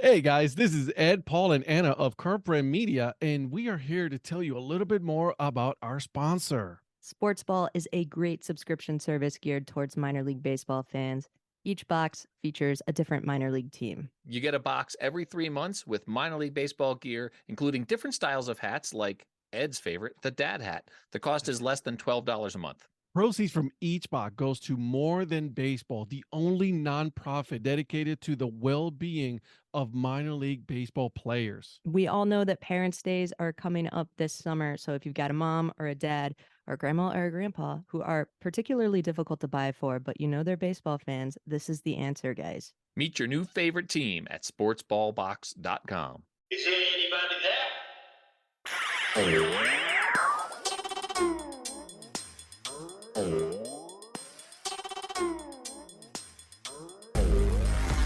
Hey guys, this is Ed, Paul, and Anna of Curb Brand Media, and we are here to tell you a little bit more about our sponsor. Sportsball is a great subscription service geared towards minor league baseball fans. Each box features a different minor league team. You get a box every 3 months with minor league baseball gear, including different styles of hats like Ed's favorite, the dad hat. The cost is less than $12 a month. Proceeds from each box goes to More Than Baseball, the only nonprofit dedicated to the well-being of minor league baseball players. We all know that Parents' Days are coming up this summer, so if you've got a mom or a dad or a grandma or a grandpa who are particularly difficult to buy for, but you know they're baseball fans, this is the answer, guys. Meet your new favorite team at sportsballbox.com. Is there anybody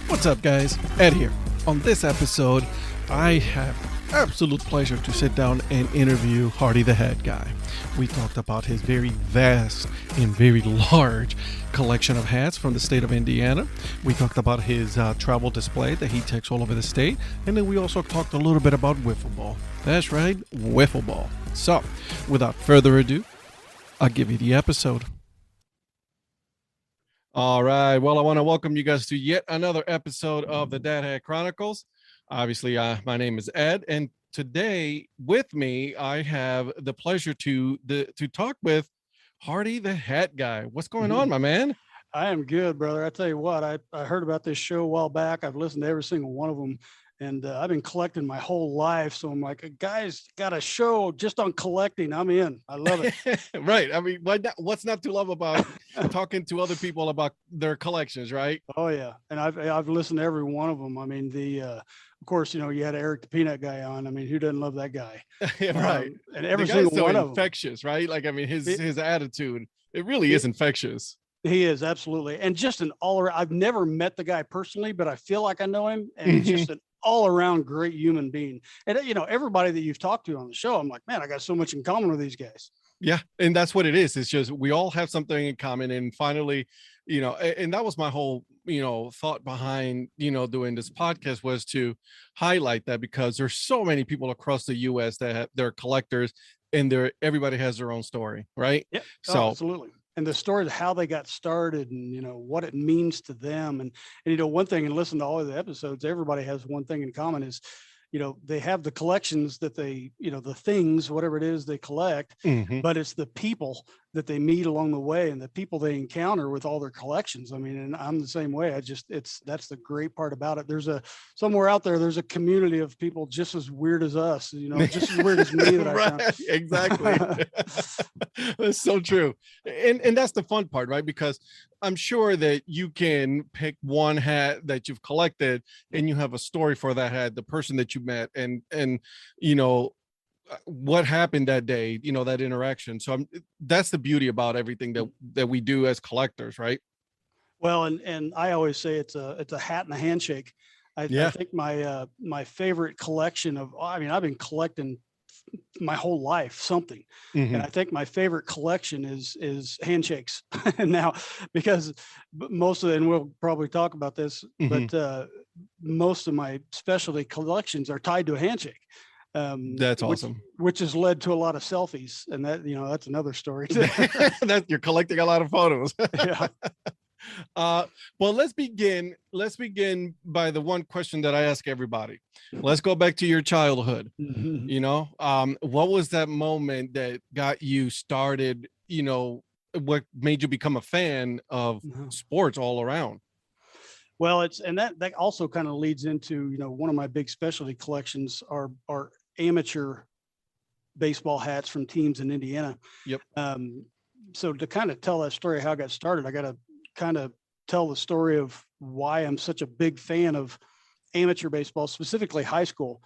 What's up, guys? Ed here. On this episode, I have absolute pleasure to sit down and interview Hardy the Hat Guy. We talked about his very vast and very large collection of hats from the state of Indiana. We talked about his travel display that he takes all over the state. And then we also talked a little bit about wiffle ball. That's right, wiffle ball. So, without further ado, I'll give you the episode. All right. Well, I want to welcome you guys to yet another episode of the Dad Hat Chronicles. Obviously, my name is Ed, and today with me, I have the pleasure to talk with Hardy the Hat Guy. What's going on, my man? I am good, brother. I tell you what, I heard about this show a while back. I've listened to every single one of them, and I've been collecting my whole life. So I'm like, a guy's got a show just on collecting. I'm in. I love it. Right. I mean, what's not to love about talking to other people about their collections, right? Oh yeah, and I've listened to every one of them. I mean, of course, you know, you had Eric the Peanut Guy on. I mean, who doesn't love that guy? Yeah, right. And every The guy's single so one of them. infectious, right? Like, I mean, his attitude, it really is infectious. He is absolutely, and just an all around. I've never met the guy personally, but I feel like I know him, and he's just an all around great human being. And you know, everybody that you've talked to on the show, I'm like, man, I got so much in common with these guys. Yeah, and that's what it is. It's just we all have something in common, and finally, you know, and that was my whole, you know, thought behind, you know, doing this podcast was to highlight that because there's so many people across the U.S. that they're collectors, and everybody has their own story, right? Yeah, So absolutely. And the story of how they got started and, you know, what it means to them. And you know, one thing, and listen to all of the episodes, everybody has one thing in common is, you know, they have the collections that they, you know, the things, whatever it is they collect, mhm. but it's the people that they meet along the way and the people they encounter with all their collections. I mean, and I'm the same way. That's the great part about it. Somewhere out there, there's a community of people just as weird as us, you know, just as weird as me that I found. Right, exactly. That's so true. And that's the fun part, right? Because I'm sure that you can pick one hat that you've collected and you have a story for that hat, the person that you met, and you know what happened that day, you know, that interaction. So that's the beauty about everything that we do as collectors, right? Well, and I always say it's a hat and a handshake. I Yeah. think my favorite collection of, I mean, I've been collecting my whole life something, and Mhm. I think my favorite collection is handshakes. And now, because most of it, and we'll probably talk about this, Mhm. but most of my specialty collections are tied to a handshake. That's which, awesome. which has led to a lot of selfies, and that, you know, that's another story. That you're collecting a lot of photos. Yeah. Well, let's begin by the one question that I ask everybody. Let's go back to your childhood. Mhm. You know, what was that moment that got you started, you know, what made you become a fan of Mhm. sports all around? Well, and that also kind of leads into, you know, one of my big specialty collections are amateur baseball hats from teams in Indiana. Yep. So to kind of tell that story, how I got started, I got to kind of tell the story of why I'm such a big fan of amateur baseball, specifically high school.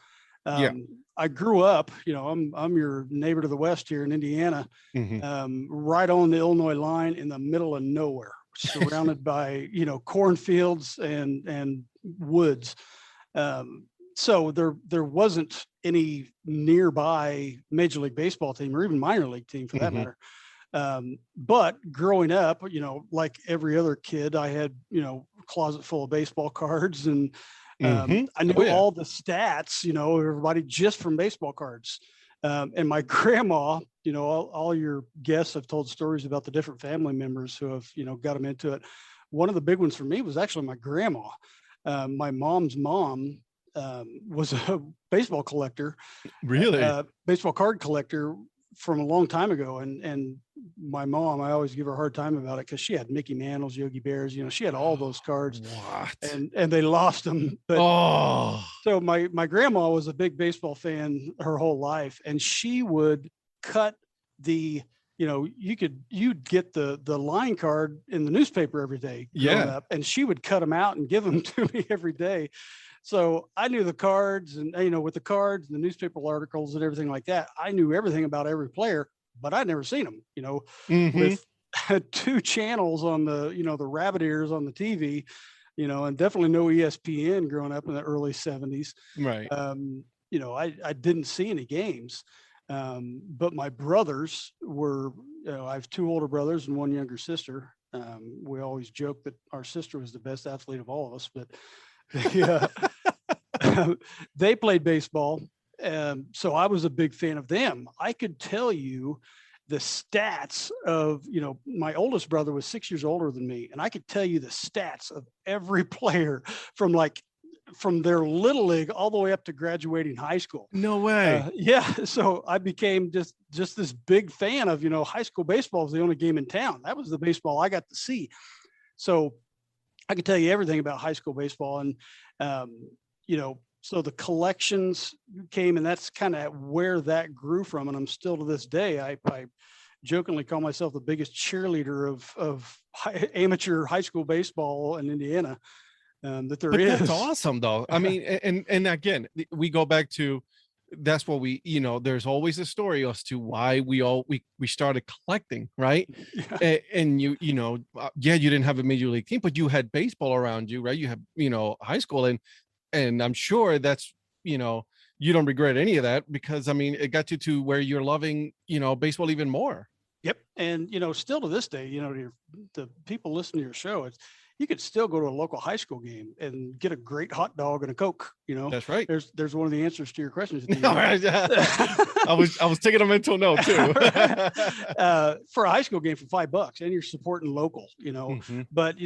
Yeah. I grew up, you know, I'm your neighbor to the west here in Indiana, Mhm. right on the Illinois line in the middle of nowhere, surrounded by, you know, cornfields and woods. So there wasn't any nearby Major League Baseball team or even minor league team for that Mhm. matter. But growing up, you know, like every other kid, I had, you know, a closet full of baseball cards and I knew Oh, yeah. all the stats, everybody just from baseball cards. And my grandma, all your guests have told stories about the different family members who have, got them into it. One of the big ones for me was actually my grandma. My mom's mom was a baseball collector, Really? baseball card collector from a long time ago. And my mom, I always give her a hard time about it because she had Mickey Mantles, Yogi Bears, she had all those cards. What? And they lost them. But Oh, so my grandma was a big baseball fan her whole life, and she would cut the, you'd get the line card in the newspaper every day growing Yeah. up, and she would cut them out and give them to me every day. So I knew the cards, and with the cards and the newspaper articles and everything like that, I knew everything about every player, but I'd never seen them. Mhm. With 2 channels on the, the rabbit ears on the TV, and definitely no ESPN growing up in the early 70s. Right. I didn't see any games. But my brothers were, I have 2 older brothers and 1 younger sister. We always joke that our sister was the best athlete of all of us, but they played baseball. So I was a big fan of them. I could tell you the stats of, my oldest brother was 6 years older than me. And I could tell you the stats of every player from their little league all the way up to graduating high school. No way. Yeah. So I became just this big fan of, high school baseball was the only game in town. That was the baseball I got to see. So I could tell you everything about high school baseball. And, so the collections came, and that's kind of where that grew from. And I'm still to this day, I jokingly call myself the biggest cheerleader of amateur high school baseball in Indiana. That there is. That's awesome, though. I mean, and again, we go back to, that's what we, there's always a story as to why we started collecting, right? Yeah. And you didn't have a major league team, but you had baseball around you, right? You have, high school, and I'm sure that's, you don't regret any of that, because I mean, it got you to where you're loving, baseball even more. Yep. And, still to this day, the people listening to your show, you could still go to a local high school game and get a great hot dog and a Coke, That's right. There's one of the answers to your questions. I was taking a mental note too. For a high school game for $5, and you're supporting local, Mhm. but,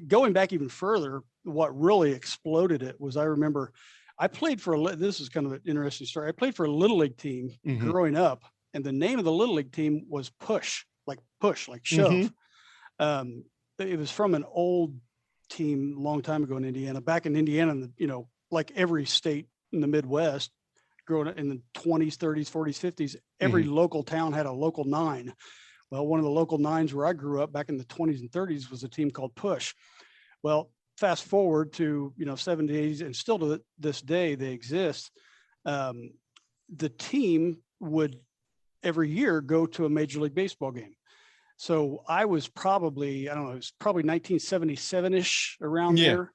going back even further, what really exploded it was, I remember I played this is kind of an interesting story. I played for a little league team Mhm. growing up, and the name of the little league team was push, like shove. It was from an old team a long time ago in Indiana. Back in Indiana, like every state in the Midwest, growing up in the 20s, 30s, 40s, 50s, every local town had a local 9. Well, one of the local 9s where I grew up back in the 20s and 30s was a team called Push. Well, fast forward to, 70s, and still to this day they exist. The team would every year go to a Major League Baseball game. So I was probably, I don't know, it was probably 1977-ish around there,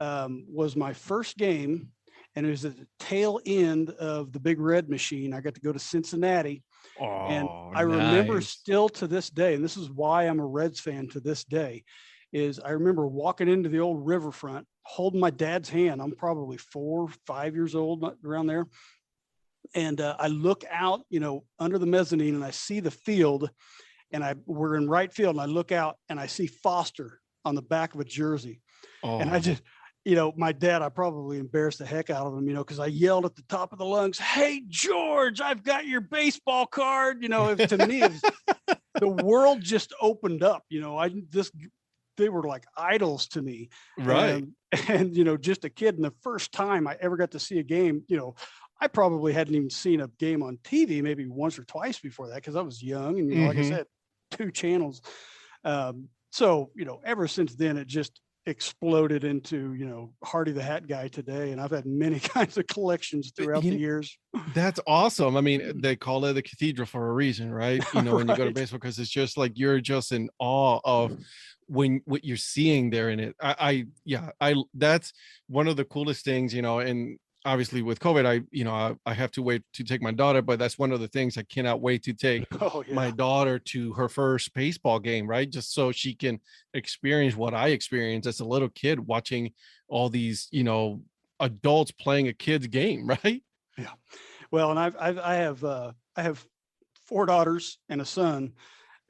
was my first game. And it was at the tail end of the Big Red Machine. I got to go to Cincinnati. And I remember still to this day, and this is why I'm a Reds fan to this day, is I remember walking into the old riverfront, holding my dad's hand. I'm probably 4, 5 years old, around there. And I look out, under the mezzanine, and I see the field. And we're in right field, and I look out and I see Foster on the back of a jersey. And I just, my dad, I probably embarrassed the heck out of him, because I yelled at the top of the lungs, "Hey, George, I've got your baseball card." To me, the world just opened up. They were like idols to me. Right. And just a kid. And the first time I ever got to see a game, I probably hadn't even seen a game on TV, maybe once or twice before that, because I was young. And, like I said, 2 channels. So, ever since then, it just exploded into, Hardy the Hat Guy today. And I've had many kinds of collections throughout the years. That's awesome. I mean, they call it a cathedral for a reason, right? When you go to Right. baseball, because it's just like, you're just in awe of what you're seeing there in it. That's one of the coolest things, and obviously with COVID, I have to wait to take my daughter, but that's one of the things I cannot wait to take my daughter to her first baseball game, right? Just so she can experience what I experienced as a little kid, watching all these, adults playing a kid's game, right? Yeah. Well, and I have 4 daughters and a son.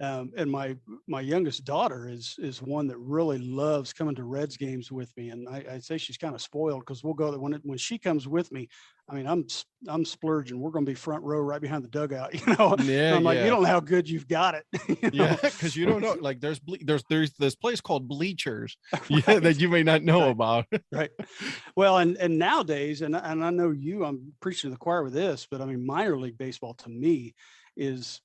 And my youngest daughter is one that really loves coming to Reds games with me, and I'd say she's kind of spoiled because we'll go there when she comes with me. I mean, I'm splurging. We're going to be front row right behind the dugout, you know. Yeah, and I'm like, you don't know how good you've got it. You know? Yeah, because you don't know. Like there's this place called Bleachers, Right. yeah, that you may not know Right. about. Right. Well, and nowadays, and I know I'm preaching to the choir with this, but I mean, minor league baseball to me is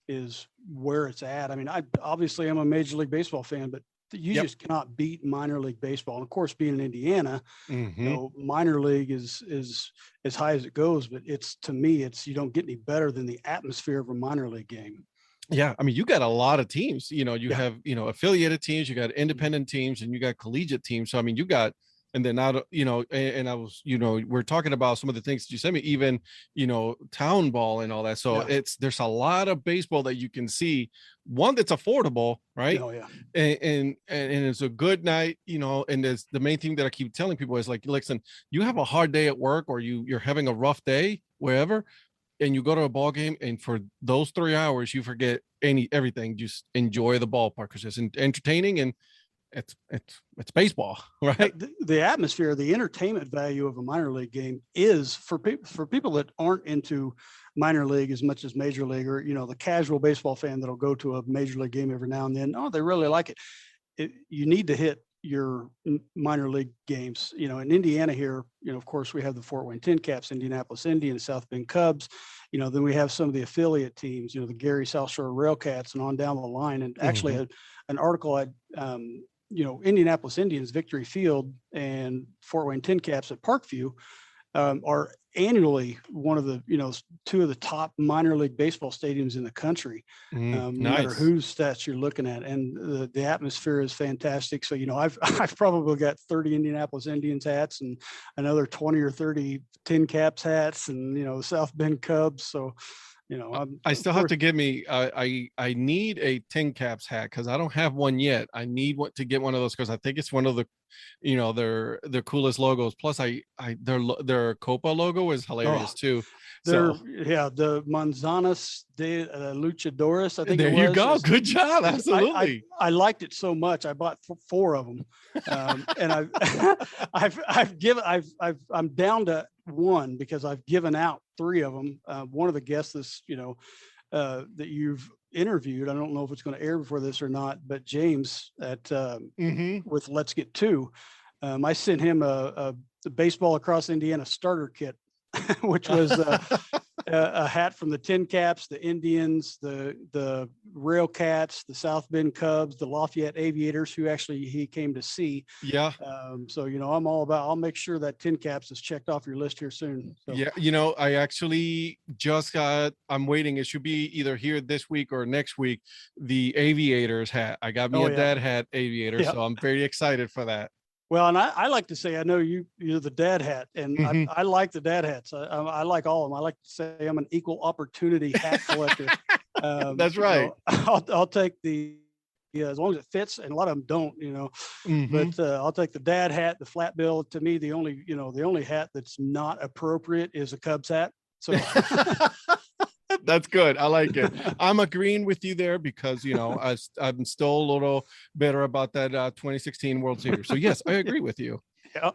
where it's at. I mean, I obviously I'm a Major League Baseball fan, but you Yep. just cannot beat minor league baseball. And of course, being in Indiana, Mhm. you know, minor league is as high as it goes, but to me, you don't get any better than the atmosphere of a minor league game. Yeah, I mean, you got a lot of teams. You know, you Yeah. have, affiliated teams, you got independent teams, and you got collegiate teams. So I mean, you got, and then now, and I was, we're talking about some of the things that you sent me, even, town ball and all that. So Yeah. there's a lot of baseball that you can see. One that's affordable, right? Oh yeah. And it's a good night, and there's the main thing that I keep telling people is like, listen, you have a hard day at work, or you're having a rough day wherever, and you go to a ball game, and for those 3 hours you forget everything, just enjoy the ballpark because it's entertaining, and it's baseball, right? The atmosphere, the entertainment value of a minor league game is for people that aren't into minor league as much as major league, or the casual baseball fan that'll go to a major league game every now and then. Oh, they really like it. You need to hit your minor league games. In Indiana here, of course, we have the Fort Wayne Tin Caps, Indianapolis Indians, South Bend Cubs. Then we have some of the affiliate teams, the Gary South Shore Railcats, and on down the line. And actually, an article Indianapolis Indians, Victory Field, and Fort Wayne Tin Caps at Parkview are annually one of the, 2 of the top minor league baseball stadiums in the country, no matter whose stats you're looking at. And the atmosphere is fantastic. So, I've probably got 30 Indianapolis Indians hats and another 20 or 30 Tin Caps hats, and, South Bend Cubs. So, I still have to get me. I need a Tin Caps hat because I don't have one yet. I need to get one of those because I think it's one of the, their coolest logos. Plus, their Copa logo is hilarious too. The Manzanas de Luchadores. I think there you go. Good job. Absolutely. I liked it so much. I bought 4 of them, and I'm down to 1 because I've given out 3 of them. One of the guests that you've interviewed, I don't know if it's going to air before this or not, but James with Let's Get 2, I sent him the Baseball Across Indiana starter kit, which was a hat from the Tin Caps, the Indians, the Railcats, the South Bend Cubs, the Lafayette Aviators, who actually he came to see. Yeah. So, I'm all about, I'll make sure that Tin Caps is checked off your list here soon. So. Yeah. I actually I'm waiting. It should be either here this week or next week. The Aviators hat. I got me a dad hat Aviator. So I'm very excited for that. Well, and I like to say, I know you're the dad hat, and I like the dad hats. I like all of them. I like to say I'm an equal opportunity hat collector. That's right. I'll take as long as it fits, and a lot of them don't, but I'll take the dad hat, the flat bill. To me, the only hat that's not appropriate is a Cubs hat. So that's good. I like it. I'm agreeing with you there because, I'm still a little bitter about that 2016 World Series. So yes, I agree with you. Yeah.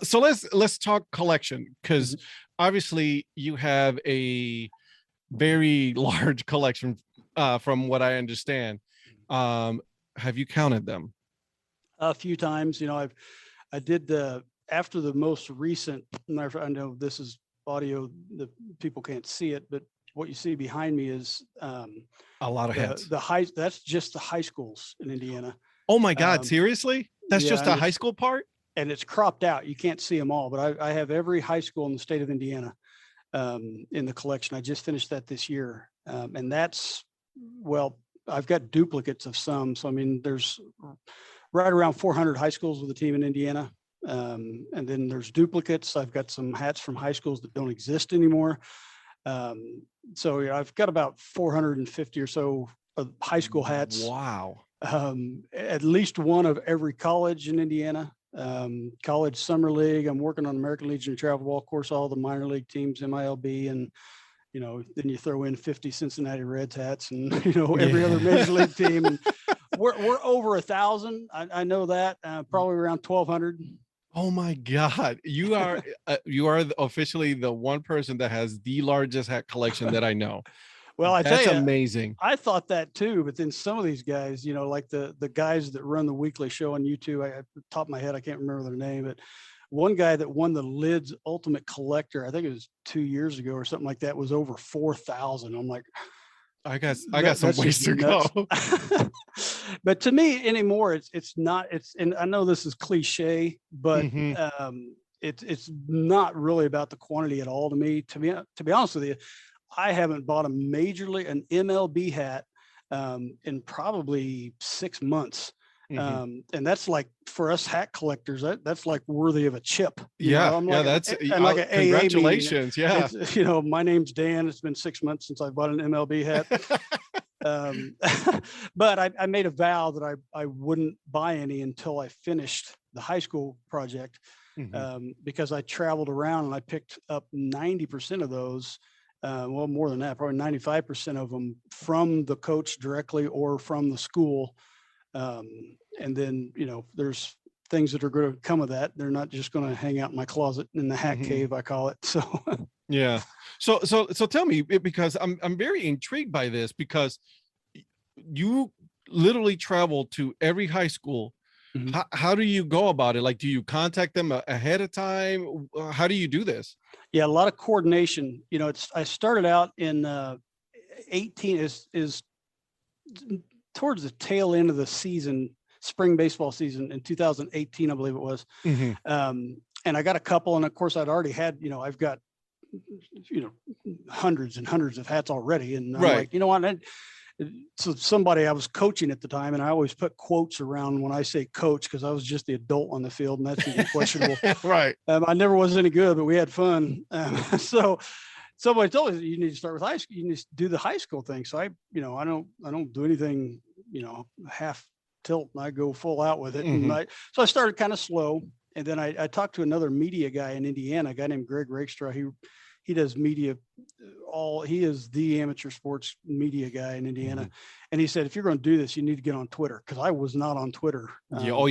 So let's talk collection, because obviously you have a very large collection from what I understand. Have you counted them? A few times. I did after the most recent, I know this is audio, the people can't see it, but what you see behind me is a lot of hats. That's just the high schools in Indiana. Oh my God, seriously? That's just a high school part? And it's cropped out. You can't see them all, but I have every high school in the state of Indiana in the collection. I just finished that this year. And I've got duplicates of some. So, I mean, there's right around 400 high schools with a team in Indiana. And then there's duplicates. I've got some hats from high schools that don't exist anymore. So I've got about 450 or so high school hats. Wow. At least one of every college in Indiana. college summer league. I'm working on American Legion travel ball, of course, all the minor league teams, MILB, and then you throw in 50 Cincinnati Reds hats and every other major league team. And we're over 1,000. I know that, probably around 1,200. Oh my God. You are officially the one person that has the largest hat collection that I know. Well, I tell you, that's amazing. I thought that too, but then some of these guys, like the guys that run the weekly show on YouTube, at the top of my head, I can't remember their name, but one guy that won the Lids Ultimate Collector, I think it was 2 years ago or something like that, was over 4,000. I'm like, I got some ways to go. But to me anymore, it's not, and I know this is cliche, but it's not really about the quantity at all to me. To be honest with you, I haven't bought an MLB hat in probably 6 months. And that's like, for us hat collectors, that's like worthy of a chip. That's like congratulations. Yeah. My name's Dan. It's been 6 months since I bought an MLB hat. But I made a vow that I wouldn't buy any until I finished the high school project, because I traveled around and I picked up 90% of those. Well, more than that, probably 95% of them from the coach directly or from the school. And then, there's things that are going to come of that. They're not just going to hang out in my closet in the hat cave, I call it. So, yeah. So tell me, because I'm very intrigued by this, because you literally travel to every high school. How do you go about it? Like, do you contact them ahead of time? How do you do this? Yeah, a lot of coordination. I started out in 18 is towards the tail end of the season, spring baseball season in 2018, I believe it was. And I got a couple, and of course I'd already had, I've got, hundreds and hundreds of hats already. And I'm like, what? So somebody I was coaching at the time, and I always put quotes around when I say coach, because I was just the adult on the field, and that's even questionable. Right. I never was any good, but we had fun. So somebody told me, you need to start with high school. You need to do the high school thing. So I don't do anything, half tilt, and I go full out with it. And so I started kind of slow. And then I talked to another media guy in Indiana, a guy named Greg Rakestraw. He does media, he is the amateur sports media guy in Indiana. And he said, if you're going to do this, you need to get on Twitter, because I was not on Twitter. Before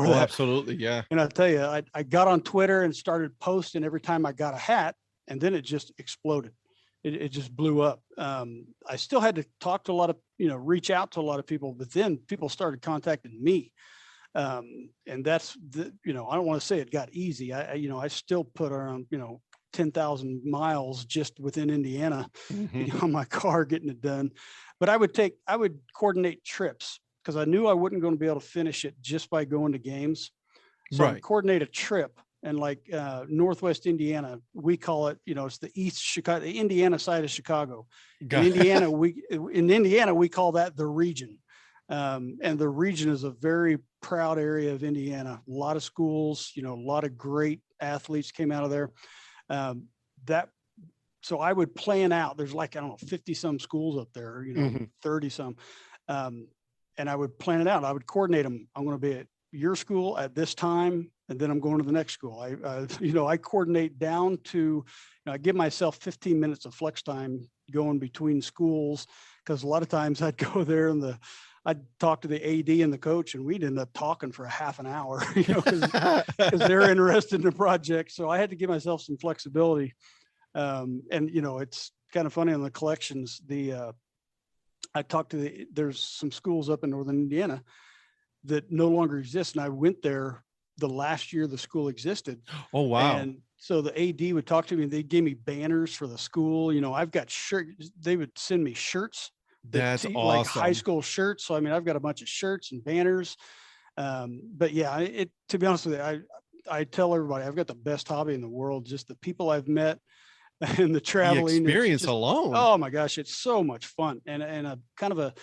that. Absolutely. Yeah. And I tell you, I got on Twitter and started posting every time I got a hat, and then it just exploded. It just blew up. I still had to talk to a lot of, reach out to a lot of people, but then people started contacting me. And that's I don't want to say it got easy. I still put around, 10,000 miles just within Indiana on my car getting it done. But I would coordinate trips, because I knew I wasn't going to be able to finish it just by going to games. So I'd coordinate a trip. And like Northwest Indiana, we call it, it's the East Chicago, the Indiana side of Chicago. In Indiana, we call that the region. And the region is a very proud area of Indiana. A lot of schools, a lot of great athletes came out of there. So I would plan out, there's 50 some schools up there, 30 some. And I would plan it out. I would coordinate them. I'm going to be at your school at this time, and then I'm going to the next school. I coordinate down to, I give myself 15 minutes of flex time going between schools, because a lot of times I'd go there and I'd talk to the AD and the coach, and we'd end up talking for a half an hour, because they're interested in the project. So I had to give myself some flexibility. It's kind of funny on the collections. I talked to there's some schools up in Northern Indiana that no longer exist. And I went there the last year the school existed. Oh, wow. And so the AD would talk to me, and they gave me banners for the school. I've got shirts. They would send me shirts. That's awesome. Like high school shirts. So, I've got a bunch of shirts and banners. But yeah, to be honest with you, I tell everybody I've got the best hobby in the world. Just the people I've met and the traveling. The experience alone. Oh my gosh, it's so much fun. And a kind of a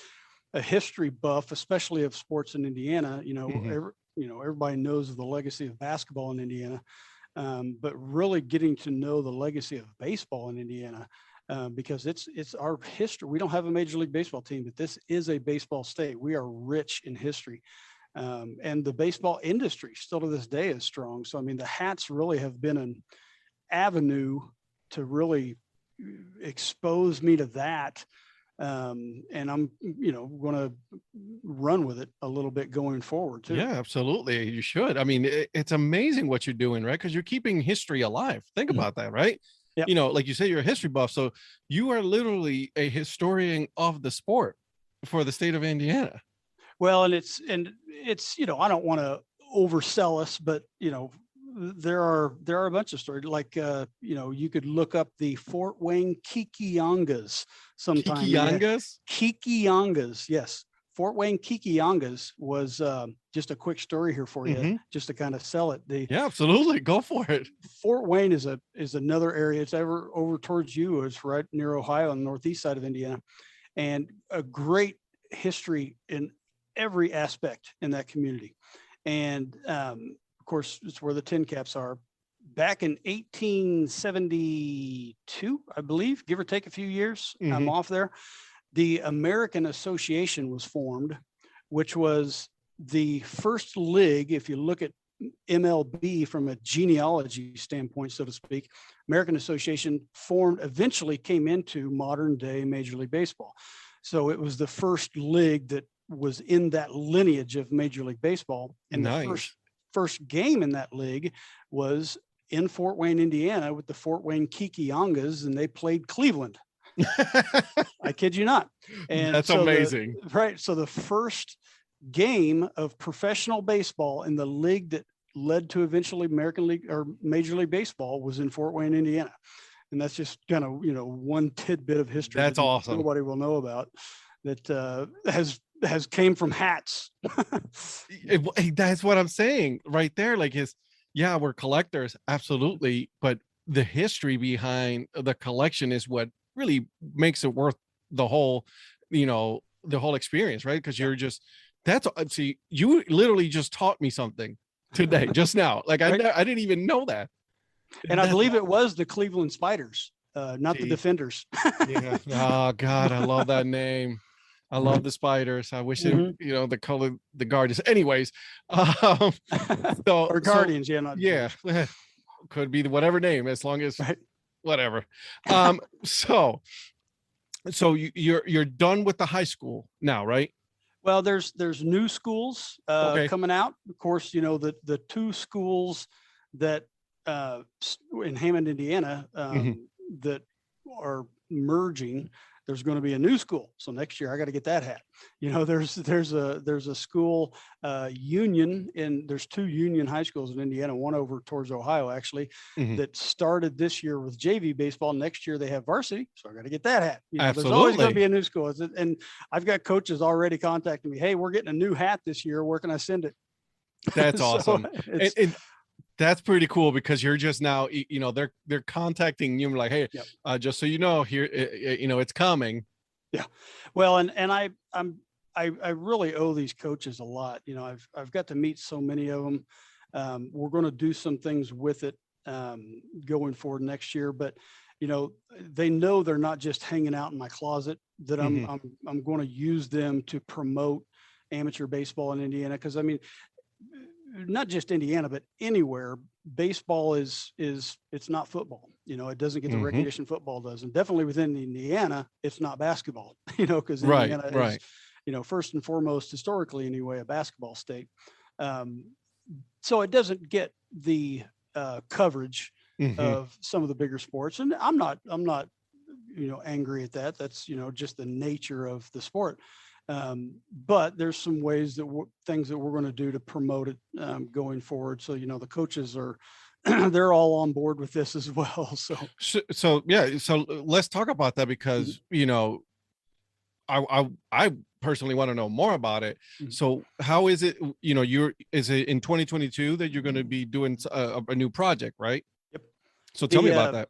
history buff, especially of sports in Indiana. Everybody knows of the legacy of basketball in Indiana, but really getting to know the legacy of baseball in Indiana. Because it's our history. We don't have a Major League Baseball team, but this is a baseball state. We are rich in history. And the baseball industry still to this day is strong. So, I mean, the hats really have been an avenue to really expose me to that. And I'm, going to run with it a little bit going forward too. Yeah, absolutely. You should. I mean, it's amazing what you're doing, right? Because you're keeping history alive. Think about that, right? Yep. Like you say, you're a history buff. So you are literally a historian of the sport for the state of Indiana. Well, and it's, I don't want to oversell us, but, there are a bunch of stories like, you could look up the Fort Wayne Kikiangas sometime. Kikiangas. Yes. Fort Wayne Kikiangas was just a quick story here for you, just to kind of sell it. Yeah, absolutely. Go for it. Fort Wayne is another area. It's over towards you. It's right near Ohio on the northeast side of Indiana, and a great history in every aspect in that community. And of course, it's where the Tin Caps are. Back in 1872, I believe, give or take a few years, I'm off there. The American Association was formed, which was the first league. If you look at MLB from a genealogy standpoint, so to speak, American Association eventually came into modern day Major League Baseball. So it was the first league that was in that lineage of Major League Baseball. And the first game in that league was in Fort Wayne, Indiana, with the Fort Wayne Kikiangas, and they played Cleveland. I kid you not. And that's amazing. So the first game of professional baseball in the league that led to eventually American League or Major League Baseball was in Fort Wayne, Indiana. And that's just kind of, one tidbit of history that's awesome. Nobody will know about that has came from hats. That's what I'm saying right there. Like we're collectors. Absolutely. But the history behind the collection is what really makes it worth the whole experience, right? Because you're just, you literally just taught me something today, just now. Like I didn't even know that. And I believe it was the Cleveland Spiders, not the Defenders. Yeah. Oh God, I love that name. I love the Spiders. I wish the color, the Guardians. Anyways, or Guardians, could be whatever name as long as whatever. So you're done with the high school now, right? Well, there's new schools coming out. Of course, the two schools that in Hammond, Indiana, that are merging. There's going to be a new school. So next year I got to get that hat. There's a school Union, and there's two Union high schools in Indiana, one over towards Ohio, actually, that started this year with JV baseball. Next year they have varsity. So I got to get that hat. There's always going to be a new school. And I've got coaches already contacting me. Hey, we're getting a new hat this year. Where can I send it? That's awesome. That's pretty cool because you're just now, they're contacting you like, hey, just so you know, here, it's coming. Yeah. Well, and I really owe these coaches a lot. I've got to meet so many of them. We're going to do some things with it going forward next year, but they know they're not just hanging out in my closet, that I'm going to use them to promote amateur baseball in Indiana. Cause I mean, not just Indiana, but anywhere, baseball is it's not football. It doesn't get the recognition football does. And definitely within Indiana, it's not basketball, because Indiana is, first and foremost, historically anyway, a basketball state. So it doesn't get the coverage of some of the bigger sports. And I'm not, angry at that. That's, just the nature of the sport. But there's some ways things that we're going to do to promote it going forward. So, the coaches are, they're all on board with this as well. So let's talk about that because, I personally want to know more about it. So how is it, is it in 2022 that you're going to be doing a new project, right? Yep. So tell me about that.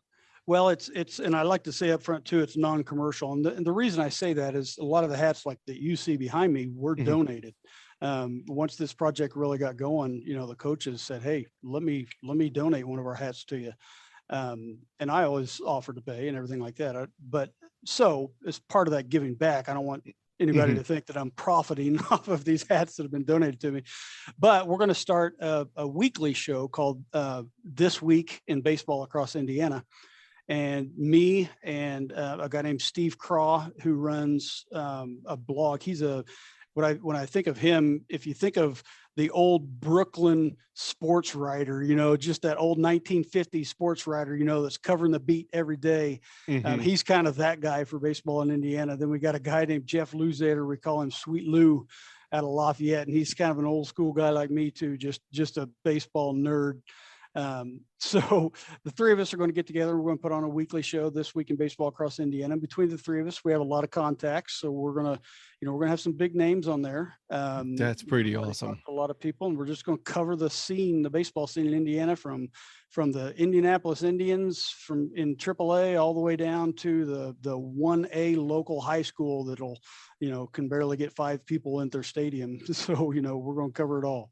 Well, it's, and I like to say up front too, it's non-commercial. And the reason I say that is a lot of the hats like that you see behind me were donated. Once this project really got going, the coaches said, hey, let me donate one of our hats to you. And I always offer to pay and everything like that. But so as part of that giving back, I don't want anybody to think that I'm profiting off of these hats that have been donated to me. But we're going to start a weekly show called This Week in Baseball Across Indiana. And me and a guy named Steve Craw, who runs a blog. He's when I think of him, if you think of the old Brooklyn sports writer, just that old 1950s sports writer, that's covering the beat every day. He's kind of that guy for baseball in Indiana. Then we got a guy named Jeff Luzader. We call him Sweet Lou out of Lafayette. And he's kind of an old school guy like me too, just a baseball nerd. So the three of us are going to get together. We're going to put on a weekly show, This Week in Baseball Across Indiana. Between the three of us, we have a lot of contacts. So we're going to have some big names on there. That's pretty awesome. A lot of people, and we're just going to cover the baseball scene in Indiana from the Indianapolis Indians in AAA all the way down to the 1A local high school that'll, can barely get 5 people in their stadium. So, we're going to cover it all.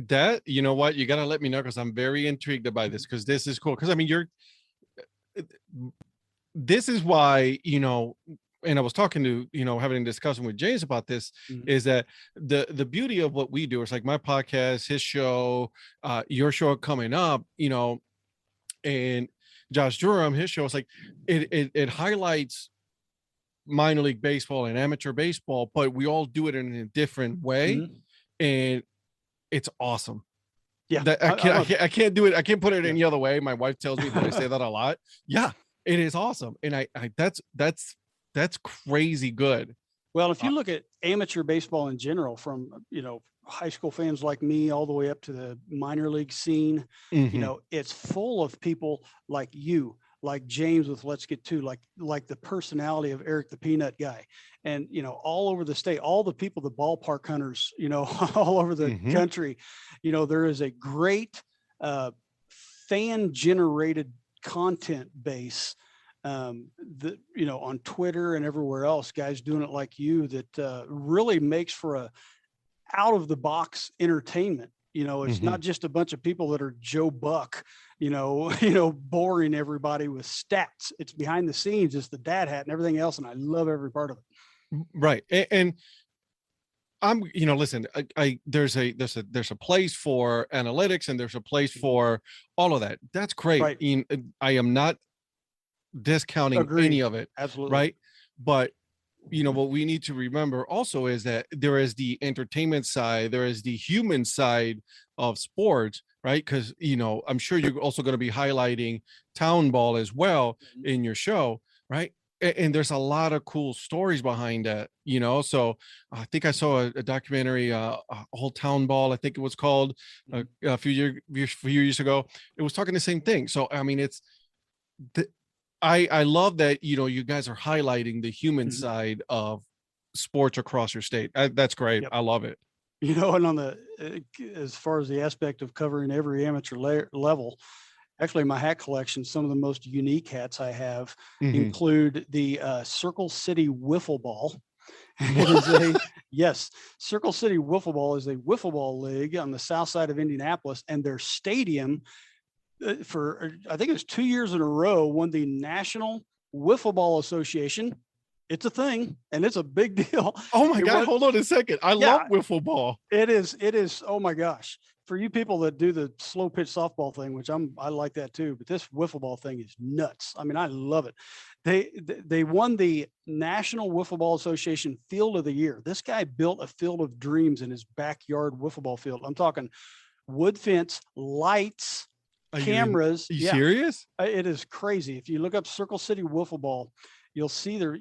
That, you know what, you got to let me know, because I'm very intrigued by this, because this is cool. Because I mean, this is why, and I was talking to, having a discussion with James about this, is that the beauty of what we do is like my podcast, his show, your show coming up, and Josh Durham, his show, is like it highlights minor league baseball and amateur baseball, but we all do it in a different way. And it's awesome. Yeah. I can't do it. I can't put it any other way. My wife tells me that I say that a lot. Yeah, it is awesome. And I that's crazy good. Well, if you look at amateur baseball in general, from, high school fans like me all the way up to the minor league scene, it's full of people like you, like James with Let's Get To, like the personality of Eric the Peanut Guy. And, all over the state, all the people, the ballpark hunters, all over the country, there is a great fan generated content base that, on Twitter and everywhere else, guys doing it like you, that really makes for a out of the box entertainment. It's not just a bunch of people that are Joe Buck, boring everybody with stats. It's behind the scenes. It's the dad hat and everything else. And I love every part of it. Right. And I'm, listen, there's a place for analytics, and there's a place for all of that. That's great. Right. I am not discounting any of it. Absolutely. Right. But what we need to remember also is that there is the entertainment side, there is the human side of sports, right? Because, I'm sure you're also going to be highlighting town ball as well in your show, right? And there's a lot of cool stories behind that, so I think I saw a documentary, Old Town Ball, I think it was called, a few years ago. It was talking the same thing. So, I mean, I love that, you guys are highlighting the human side of sports across your state. That's great. Yep. I love it. And on as far as the aspect of covering every amateur level, actually my hat collection, some of the most unique hats I have include the Circle City Wiffle Ball. Yes, Circle City Wiffle Ball is a wiffle ball league on the south side of Indianapolis, and their stadium, for I think it was 2 years in a row, won the National Wiffle Ball Association. It's a thing, and it's a big deal. Oh my God, hold on a second. I love wiffle ball. It is. Oh my gosh. For you people that do the slow pitch softball thing, which I like that too, but this wiffle ball thing is nuts. I mean, I love it. They won the National Wiffle Ball Association Field of the Year. This guy built a field of dreams in his backyard wiffle ball field. I'm talking wood fence, lights, cameras. Are you serious? It is crazy. If you look up Circle City Wiffle Ball, you'll see there,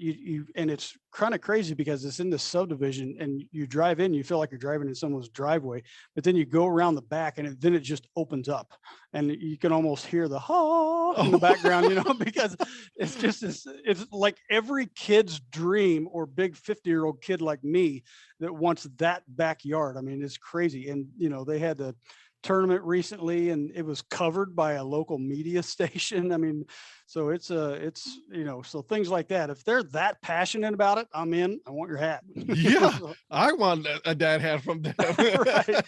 and it's kind of crazy because it's in the subdivision, and you drive in, you feel like you're driving in someone's driveway, but then you go around the back, and then it just opens up, and you can almost hear the in the background, because it's just it's like every kid's dream, or big 50-year-old kid like me that wants that backyard. I mean, it's crazy. And they had the tournament recently, and it was covered by a local media station. I mean, so it's so things like that. If they're that passionate about it, I'm in. I want your hat. Yeah, I want a dad hat from them. Right.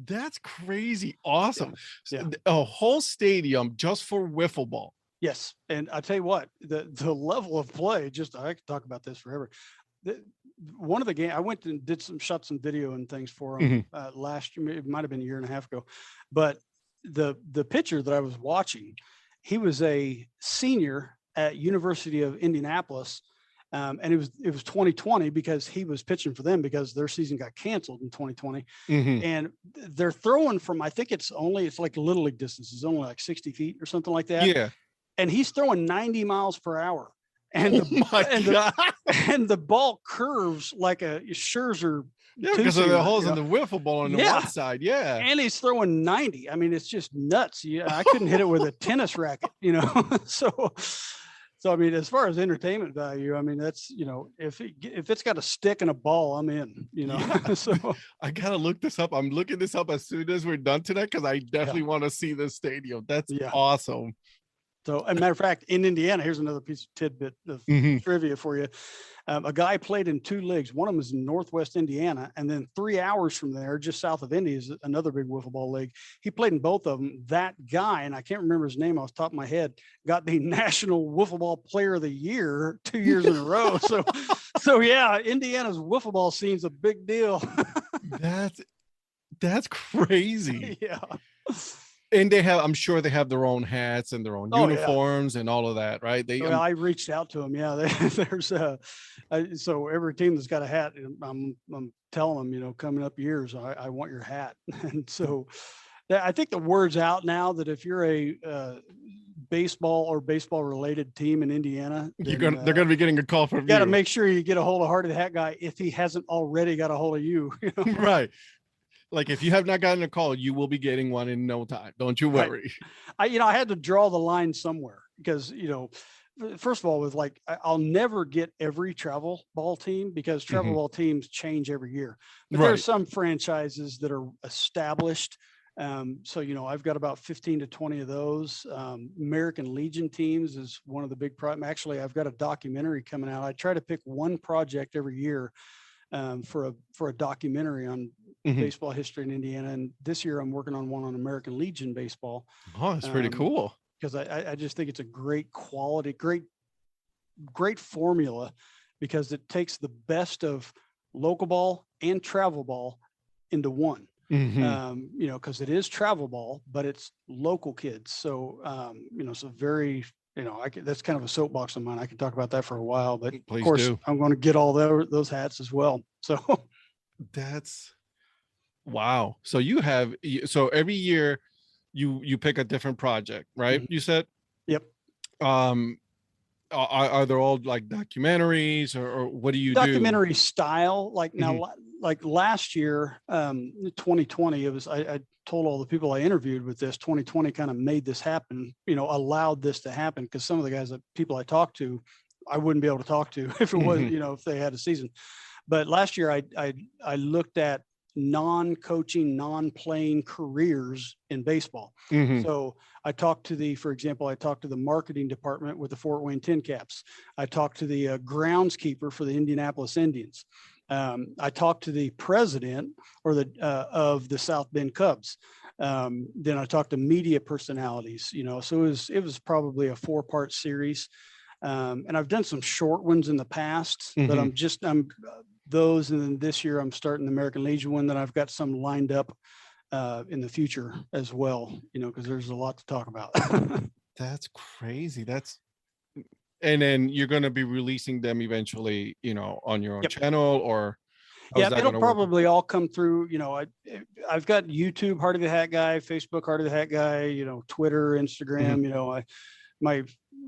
That's crazy. Awesome. Yeah. A whole stadium just for wiffle ball. Yes. And I tell you what, the level of play, I could talk about this forever. one of the game I went and shot some video and things for him last year. It might have been a year and a half ago, but the pitcher that I was watching, he was a senior at University of Indianapolis. And it was 2020 because he was pitching for them because their season got canceled in 2020. And they're throwing from, I think it's like little league distance. It's only like 60 feet or something like that. Yeah. And he's throwing 90 miles per hour. And the ball curves like a Scherzer. Yeah, because of the holes in the wiffle ball on the one side. Yeah. And he's throwing 90. I mean, it's just nuts. Yeah, I couldn't hit it with a tennis racket, So, I mean, as far as entertainment value, I mean, that's, if it's got a stick and a ball, I'm in, So I got to look this up. I'm looking this up as soon as we're done tonight because I definitely want to see this stadium. That's awesome. So, as a matter of fact, in Indiana, here's another piece of tidbit of trivia for you. A guy played in 2 leagues. One of them was in Northwest Indiana, and then 3 hours from there, just south of Indy, is another big wiffle ball league. He played in both of them. That guy, and I can't remember his name off the top of my head, got the National Wiffle Ball Player of the Year 2 years in a row. So yeah, Indiana's wiffle ball scene's a big deal. That's crazy. Yeah. And I'm sure they have their own hats and their own uniforms and all of that, right? I reached out to them. Yeah, there's so every team that's got a hat, I'm telling them, coming up years, I want your hat. And so I think the word's out now that if you're a baseball or baseball related team in Indiana, they're going to be getting a call from you. Got to make sure you get a hold of Hardy the Hat Guy if he hasn't already got a hold of you. Right. Like if you have not gotten a call, you will be getting one in no time. Don't you worry. Right. I had to draw the line somewhere because, first of all, with I'll never get every travel ball team because travel ball teams change every year. But there are some franchises that are established. So, I've got about 15 to 20 of those. American Legion teams is one of the big Actually, I've got a documentary coming out. I try to pick one project every year for a documentary on baseball history in Indiana. And this year I'm working on one on American Legion baseball. Oh, that's pretty cool. Because I just think it's a great quality, great formula because it takes the best of local ball and travel ball into one. Because it is travel ball, but it's local kids. So, so very, that's kind of a soapbox of mine. I can talk about that for a while, but Please of course do. I'm going to get all those hats as well. So that's wow. So so every year you pick a different project, right? You said? Yep. Are there all like documentaries or what do you documentary style? Now, like last year, 2020, it was, I told all the people I interviewed with this, 2020 kind of made this happen, allowed this to happen. Cause some of the people I talked to, I wouldn't be able to talk to if it wasn't, if they had a season. But last year I looked at non-coaching, non-playing careers in baseball. So I talked to the marketing department with the Fort Wayne Tin Caps. I talked to the groundskeeper for the Indianapolis Indians. I talked to the president of the South Bend Cubs. Then I talked to media personalities, so it was probably a 4-part series. And I've done some short ones in the past, but I'm those. And then this year I'm starting the American Legion one. Then I've got some lined up in the future as well, because there's a lot to talk about. That's crazy. And then you're going to be releasing them eventually, on your own channel or. It'll probably all come through. I've got YouTube Hardy the Hat Guy, Facebook Hardy the Hat Guy, Twitter, Instagram,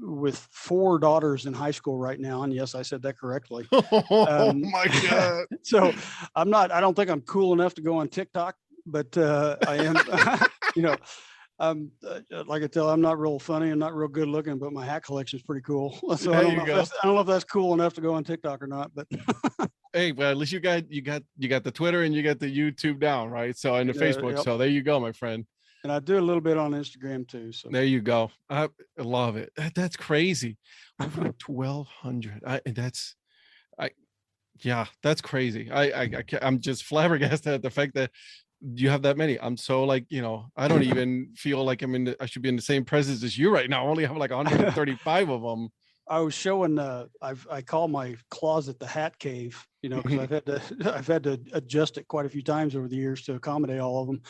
with 4 daughters in high school right now. And yes, I said that correctly. Oh my God. So I don't think I'm cool enough to go on TikTok, but I am, like I tell, I'm not real funny and not real good looking, but my hat collection is pretty cool. So I don't know if that's cool enough to go on TikTok or not, but hey, well, at least you got the Twitter and you got the YouTube down, right? So and the Facebook. Yep. So there you go, my friend. And I do a little bit on Instagram too. So there you go. I love it. That's crazy. Over 1,200. That's crazy. I'm just flabbergasted at the fact that you have that many. I'm so I don't even feel like I should be in the same presence as you right now. I only have like 135 of them. I was showing, I call my closet the hat cave, because I've had to adjust it quite a few times over the years to accommodate all of them.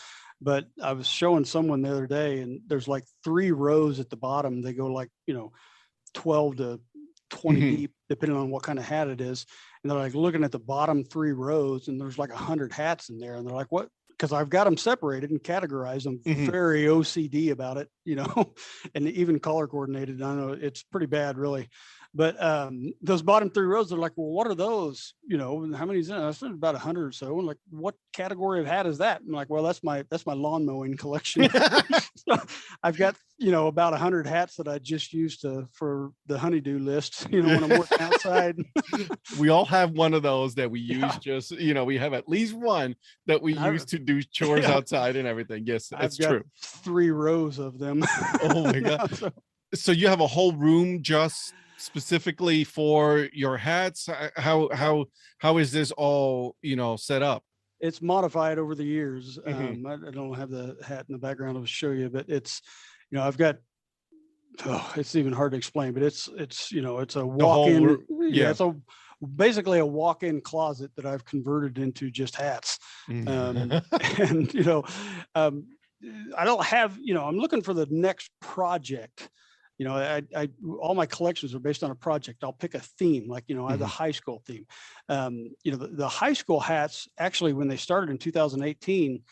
But I was showing someone the other day, and there's like 3 rows at the bottom. They go like, 12 to 20 deep, depending on what kind of hat it is. And they're like looking at the bottom 3 rows, and there's like 100 hats in there. And they're like, what? Because I've got them separated and categorized. I'm very OCD about it, and even color coordinated. I know it's pretty bad, really. But those bottom 3 rows, they're like, well, what are those? And how many's in it? I said about 100 or so. And like, what category of hat is that? I'm like, well, that's my lawn mowing collection. So I've got, about 100 hats that I just used for the honeydew list, when I'm working outside. We all have one of those that we use just, we have at least one that we use to do chores outside and everything. Yes, that's true. 3 rows of them. Oh my God. So you have a whole room just specifically for your hats? How is this all, set up? It's modified over the years. I don't have the hat in the background to show you, but it's, I've got, it's even hard to explain, but it's a walk-in. It's basically a walk-in closet that I've converted into just hats. And, I don't have, I'm looking for the next project. All my collections are based on a project. I'll pick a theme, like, I have the high school theme. The high school hats, actually, when they started in 2018,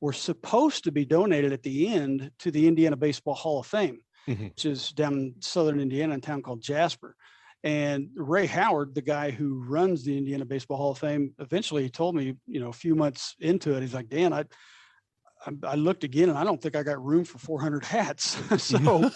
were supposed to be donated at the end to the Indiana Baseball Hall of Fame, which is down in southern Indiana, in a town called Jasper. And Ray Howard, the guy who runs the Indiana Baseball Hall of Fame, eventually told me, a few months into it, he's like, Dan, I looked again, and I don't think I got room for 400 hats. So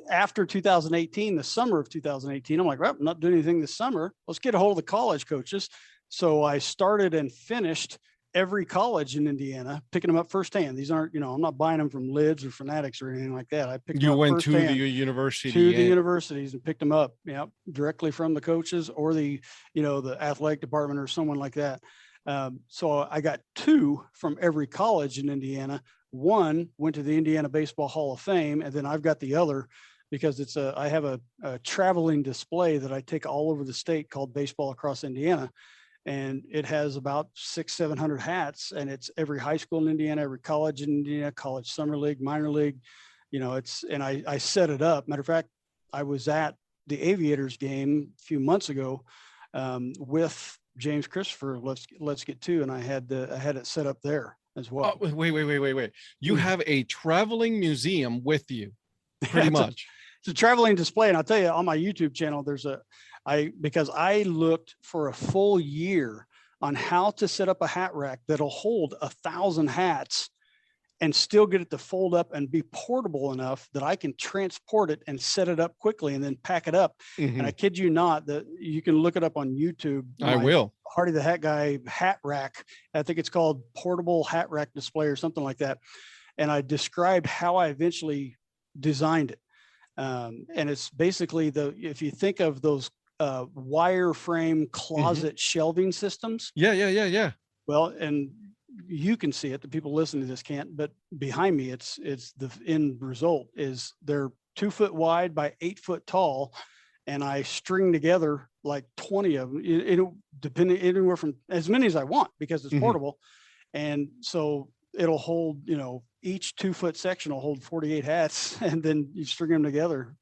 after 2018, the summer of 2018, I'm like, well, I'm not doing anything this summer. Let's get a hold of the college coaches. So I started and finished every college in Indiana, picking them up firsthand. These aren't, I'm not buying them from Lids or Fanatics or anything like that. I picked them up went to the university. To the universities and picked them up, directly from the coaches or the athletic department or someone like that. So I got 2 from every college in Indiana. 1 went to the Indiana Baseball Hall of Fame, and then I've got the other because I have a traveling display that I take all over the state called Baseball Across Indiana. And it has about 600-700 hats, and it's every high school in Indiana, every college in Indiana, college summer league, minor league, and I set it up. Matter of fact, I was at the Aviators game a few months ago with James Christopher, Let's Get To, and I had it set up there as well. Oh, wait. You have a traveling museum with you, pretty much. It's a traveling display. And I'll tell you, on my YouTube channel, because I looked for a full year on how to set up a hat rack that'll hold 1,000 hats and still get it to fold up and be portable enough that I can transport it and set it up quickly and then pack it up. And I kid you not, that you can look it up on YouTube. I will. Hardy the Hat Guy hat rack. I think it's called portable hat rack display or something like that. And I described how I eventually designed it. And it's basically if you think of those wireframe closet shelving systems. Yeah. Well, and you can see it. The people listening to this can't, but behind me, it's the end result is they're 2 foot wide by 8 foot tall. And I string together like 20 of them, depending anywhere from as many as I want because it's portable. And so it'll hold, each 2 foot section will hold 48 hats, and then you string them together.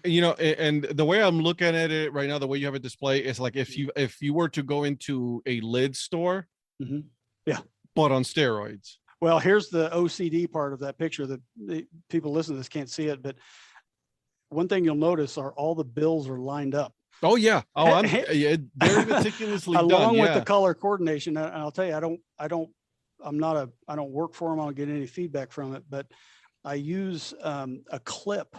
And the way I'm looking at it right now, the way you have it display is like if you were to go into a lid store, but on steroids. Well, here's the OCD part of that picture that the people listening to this can't see it, but one thing you'll notice are all the bills are lined up. Oh yeah. Oh, very meticulously done. Along with the color coordination. And I'll tell you, I don't work for them. I don't get any feedback from it, but I use a clip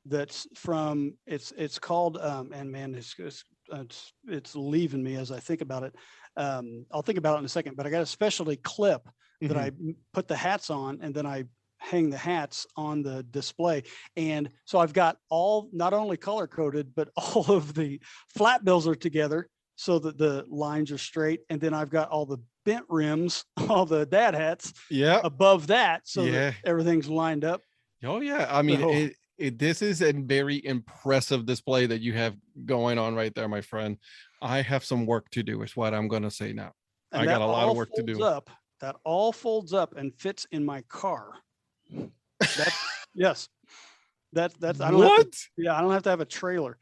that's from it's called and man, it's leaving me as I think about it. I'll think about it in a second, but I got a specialty clip that I put the hats on, and then I hang the hats on the display. And so I've got all not only color coded, but all of the flat bills are together so that the lines are straight. And then I've got all the bent rims, all the dad hats above that, so that everything's lined up. Oh yeah. I mean, This is a very impressive display that you have going on right there, my friend. I have some work to do is what I'm going to say now. And I got that a lot of all work to folds do. That all folds up and fits in my car. Yes. That's I don't have to, I don't have to have a trailer.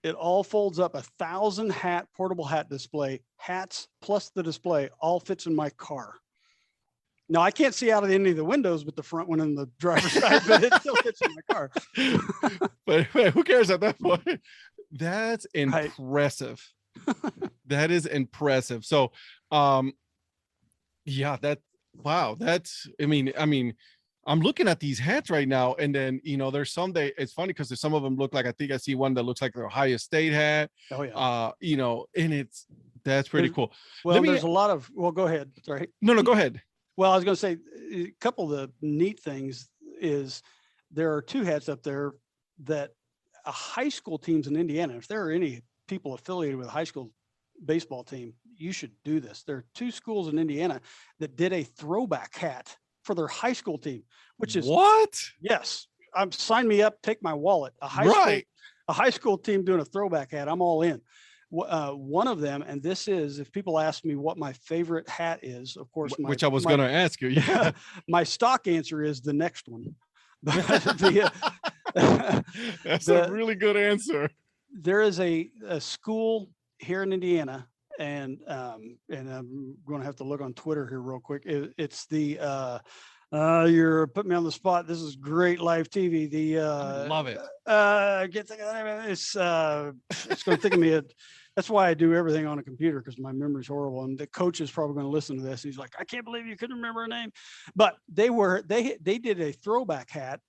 It all folds up. 1,000 hat portable hat display, hats plus the display all fits in my car. Now I can't see out of any of the windows but the front one and the driver's side, but it still fits in my car. But who cares at that point? That's impressive. That is impressive. So yeah, that's I mean I'm looking at these hats right now, and then there's some it's funny because there's some of them look like, I think I see one that looks like the Ohio State hat. Oh yeah. And that's pretty cool. Well, there's a lot of go ahead. Sorry. No, go ahead. Well, I was going to say a couple of the neat things is there are 2 hats up there that high school teams in Indiana, if there are any people affiliated with a high school baseball team, you should do this. There are 2 schools in Indiana that did a throwback hat for their high school team, which is what? Yes. Sign me up, take my wallet. A high school team doing a throwback hat. I'm all in. One of them, and this is, if people ask me what my favorite hat is, of course, which I was going to ask you. Yeah. My stock answer is the next one. That's a really good answer. There is a school here in Indiana, and I'm going to have to look on Twitter here real quick. It's the you're putting me on the spot. This is great live TV. I love it. I can't think of the name of it. It's going to think of me. That's why I do everything on a computer, because my memory's horrible. And the coach is probably going to listen to this. He's like, I can't believe you couldn't remember a name. But they did a throwback hat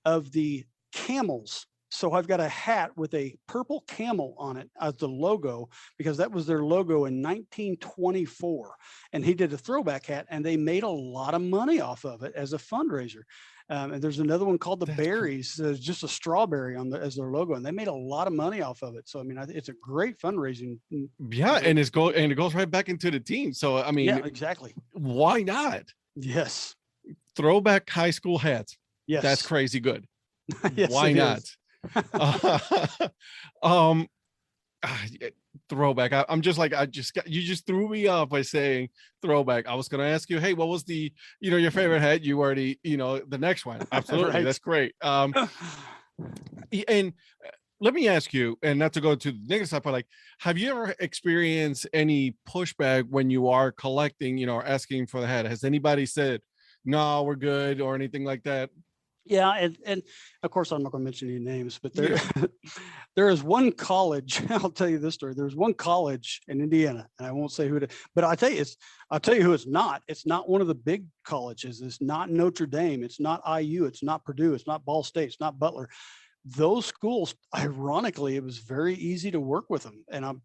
of the camels. So I've got a hat with a purple camel on it as the logo, because that was their logo in 1924. And he did a throwback hat, and they made a lot of money off of it as a fundraiser. And there's another one called the Berries. Cool. There's just a strawberry as their logo, and they made a lot of money off of it. So I mean, it's a great fundraising. Yeah, and it goes right back into the team. So I mean, yeah, exactly. Why not? Yes. Throwback high school hats. Yes, that's crazy good. Yes, why not? Throwback. I'm just like, you just threw me off by saying throwback. I was going to ask you, hey, what was the, your favorite hat? You already, the next one. Absolutely. Right. That's great. And let me ask you, and not to go to the negative side, but like, have you ever experienced any pushback when you are collecting, or asking for the hat? Has anybody said, no, we're good, or anything like that? Yeah, and of course I'm not going to mention any names, but there is one college. I'll tell you this story. There's one college in Indiana, and I won't say who it is, but I'll tell you who it's not. It's not one of the big colleges. It's not Notre Dame. It's not IU. It's not Purdue. It's not Ball State. It's not Butler. Those schools, ironically, it was very easy to work with them, and I'm,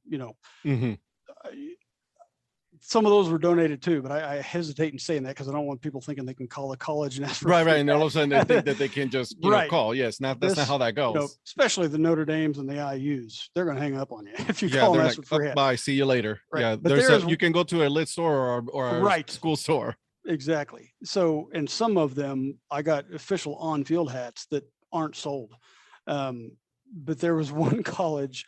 some of those were donated too, but I hesitate in saying that because I don't want people thinking they can call a college and ask for right. And all of a sudden they think that they can just call. Yes, that's not how that goes. Especially the Notre Dames and the IUs, they're going to hang up on you if you call and ask for free. Bye, see you later. Right. Yeah, but you can go to a lit store or a school store. Exactly. So, and some of them, I got official on-field hats that aren't sold. But there was one college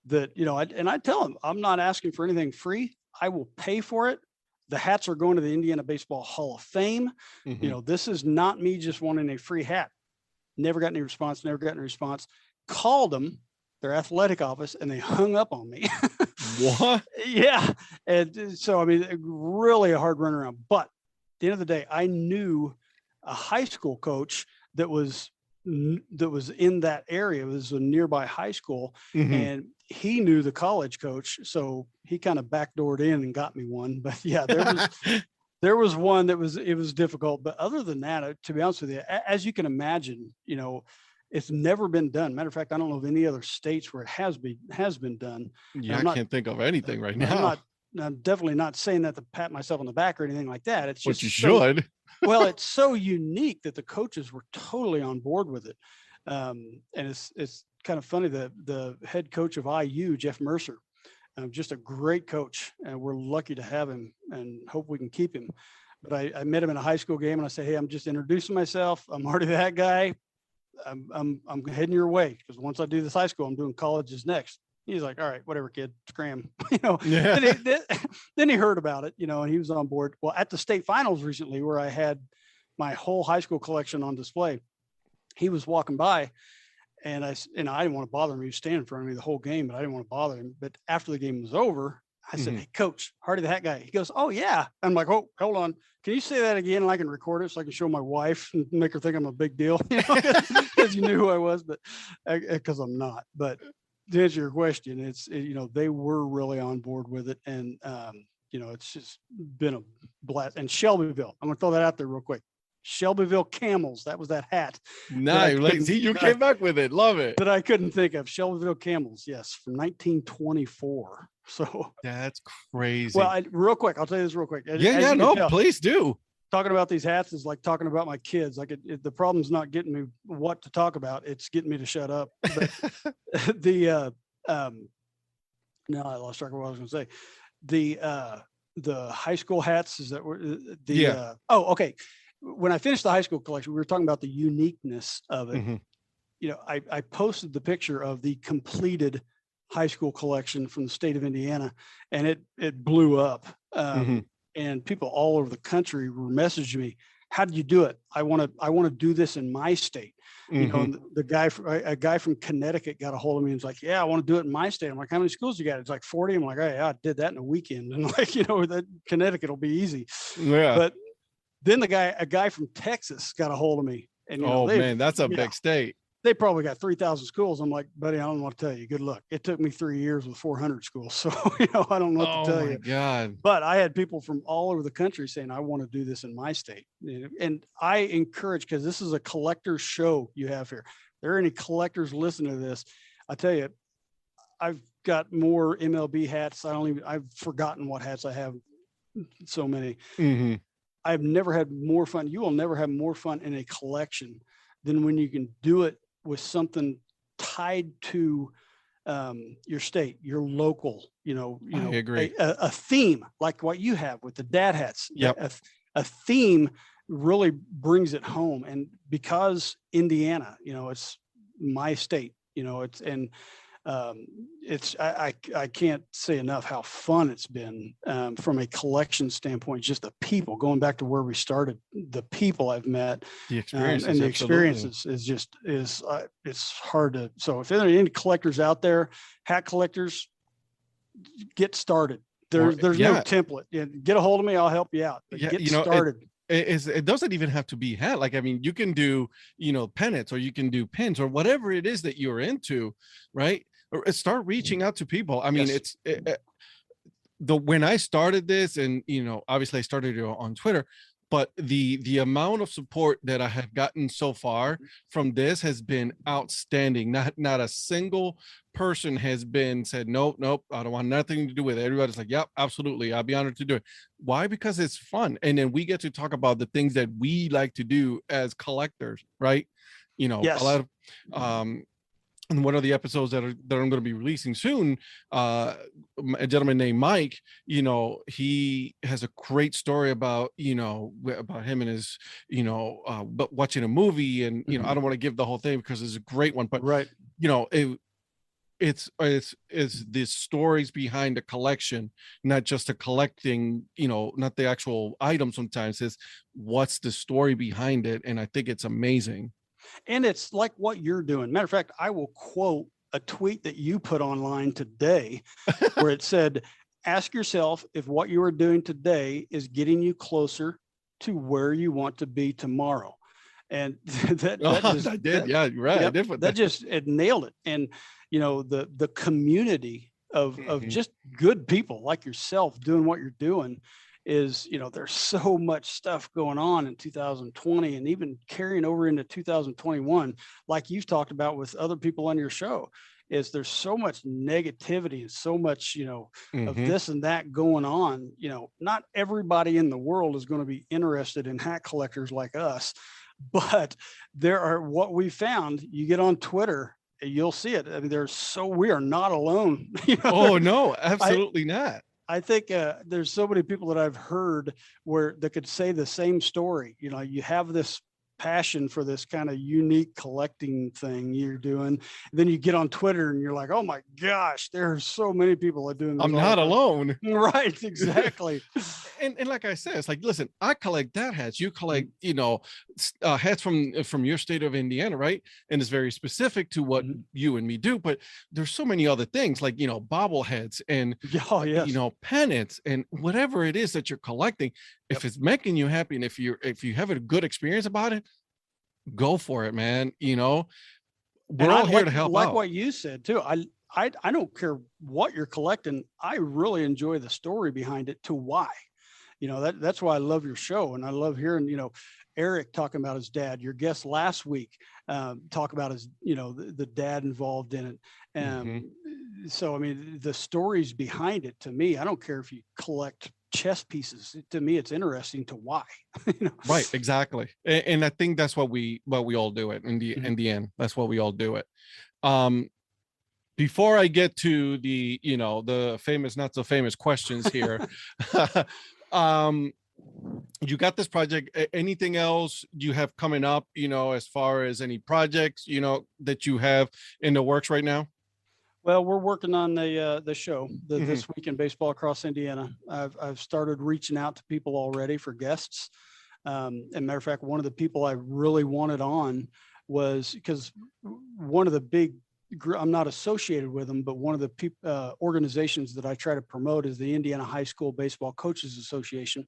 that I tell them, I'm not asking for anything free. I will pay for it. The hats are going to the Indiana Baseball Hall of Fame. Mm-hmm. This is not me just wanting a free hat. Never got any response. Called them, their athletic office, and they hung up on me. What? Yeah. And so, I mean, really a hard runaround. But at the end of the day, I knew a high school coach that was in that area. It was a nearby high school, and he knew the college coach, so he kind of backdoored in and got me one. But yeah, there was one that it was difficult. But other than that, to be honest with you, as you can imagine, it's never been done. Matter of fact, I don't know of any other states where it has been done. Yeah, I can't think of anything right now. I'm definitely not saying that to pat myself on the back or anything like that. It's just you should. Well, it's so unique that the coaches were totally on board with it. And it's kind of funny that the head coach of IU, Jeff Mercer, just a great coach, and we're lucky to have him and hope we can keep him. But I met him in a high school game, and I said, hey, I'm just introducing myself. I'm already that guy. I'm heading your way, because once I do this high school, I'm doing colleges next. He's like, all right, whatever, kid, scram. Yeah. Then he heard about it, and he was on board. Well, at the state finals recently, where I had my whole high school collection on display, he was walking by, and I didn't want to bother him. He was standing in front of me the whole game, but I didn't want to bother him. But after the game was over, I said, "Hey, Coach, Hardy the Hat Guy." He goes, "Oh yeah." I'm like, "Oh, hold on. Can you say that again? And I can record it so I can show my wife and make her think I'm a big deal, because you knew who I was, but because I'm not." But to answer your question, they were really on board with it, and it's just been a blast. And Shelbyville, I'm going to throw that out there real quick. Shelbyville Camels. That was that hat. Nice. See, you came back with it. Love it. That I couldn't think of. Shelbyville Camels. Yes, from 1924. So that's crazy. Well, real quick, I'll tell you this real quick. Please do. Talking about these hats is like talking about my kids. Like the problem's not getting me what to talk about. It's getting me to shut up. But no, I lost track of what I was going to say. The high school hats, is that okay. When I finished the high school collection, we were talking about the uniqueness of it. Mm-hmm. I posted the picture of the completed high school collection from the state of Indiana, and it blew up. And people all over the country were messaging me, "How did you do it? I want to do this in my state." And a guy from Connecticut got a hold of me and was like, "Yeah, I want to do it in my state." I'm like, "How many schools you got?" It's like 40. I'm like, "Oh yeah, I did that in a weekend." And that Connecticut will be easy. Yeah. But then a guy from Texas got a hold of me, and man, that's a big state. They probably got 3,000 schools. I'm like, "Buddy, I don't want to tell you. Good luck." It took me 3 years with 400 schools. So, I don't know what to tell you. God. But I had people from all over the country saying, "I want to do this in my state." And I encourage, because this is a collector's show you have here. If there are any collectors listening to this, I tell you, I've got more MLB hats. I've forgotten what hats I have. So many. Mm-hmm. I've never had more fun. You will never have more fun in a collection than when you can do it with something tied to your state, your local, I agree. A theme like what you have with the dad hats. Yep. A theme really brings it home. And because Indiana, it's my state, I can't say enough how fun it's been from a collection standpoint. Just the people, going back to where we started, the people I've met, the experiences, and the experiences it's hard to. So if there are any collectors out there, hat collectors, get started. There's no template. Get a hold of me. I'll help you out. Get started. It doesn't even have to be hat. Like, you can do, pennants, or you can do pins, or whatever it is that you're into, right? Or start reaching out to people. Yes. When I started this, and, obviously I started it on Twitter, but the amount of support that I have gotten so far from this has been outstanding. Not a single person has said, nope, I don't want nothing to do with it. Everybody's like, yep, absolutely, I'll be honored to do it. Why? Because it's fun, and then we get to talk about the things that we like to do as collectors, right? Yes. A lot of and one of the episodes that I'm going to be releasing soon, a gentleman named Mike, he has a great story about him and his, but watching a movie, and I don't want to give the whole thing because it's a great one, but right, it's the stories behind the collection, not just the collecting, not the actual item. Sometimes it's what's the story behind it, and I think it's amazing. And it's like what you're doing. Matter of fact, I will quote a tweet that you put online today where it said, "Ask yourself if what you are doing today is getting you closer to where you want to be tomorrow." And I did. Yeah, you're right. Yep, it nailed it. And, the community of just good people like yourself doing what you're doing is, there's so much stuff going on in 2020 and even carrying over into 2021, like you've talked about with other people on your show, is there's so much negativity and so much, of this and that going on. Not everybody in the world is going to be interested in hat collectors like us, but what we found, you get on Twitter, you'll see it. We are not alone. Oh no, absolutely not. I think there's so many people that I've heard that could say the same story. You have this passion for this kind of unique collecting thing you're doing. Then you get on Twitter and you're like, oh my gosh, there are so many people that are doing this. I'm all not the time. alone. Right, exactly. And like I said, it's like, listen, I collect dad hats. You collect, hats from your state of Indiana, right? And it's very specific to what you and me do. But there's so many other things like, bobbleheads and Oh, yes. pennants and whatever it is that you're collecting. If it's making you happy and if you have a good experience about it, go for it, man. We're all here to help like out. what you said too. I don't care what you're collecting. I really enjoy the story behind it to why. That's why I love your show, and I love hearing Eric talking about his dad. Your guest last week talk about his the dad involved in it. So I mean the stories behind it, to me, I don't care if you collect chess pieces. To me, it's interesting to why. Right, exactly. And I think that's what we all do it in the end. That's what we all do it. Before I get to the the famous, not so famous questions here, you got this project. Anything else you have coming up, as far as any projects, that you have in the works right now? Well, we're working on the show, This Week in Baseball Across Indiana. I've started reaching out to people already for guests. And matter of fact, one of the people I really wanted on was because one of the big, I'm not associated with them, but one of the organizations that I try to promote is the Indiana High School Baseball Coaches Association.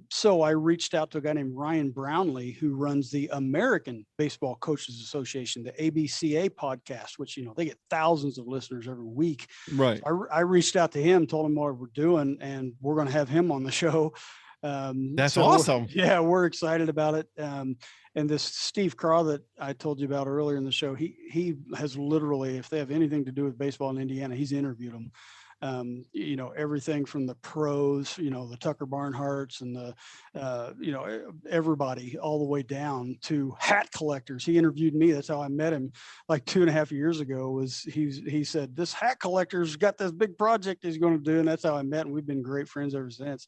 So I reached out to a guy named Ryan Brownlee, who runs the American Baseball Coaches Association, the ABCA podcast, which, they get thousands of listeners every week. Right. So I reached out to him, told him what we're doing, and we're going to have him on the show. That's awesome. Yeah, we're excited about it. And this Steve Craw that I told you about earlier in the show, he has literally, if they have anything to do with baseball in Indiana, he's interviewed them. Everything from the pros, the Tucker Barnharts and the, everybody all the way down to hat collectors. He interviewed me. That's how I met him like 2.5 years ago. He said, this hat collector's got this big project he's going to do. And that's how I met. And we've been great friends ever since.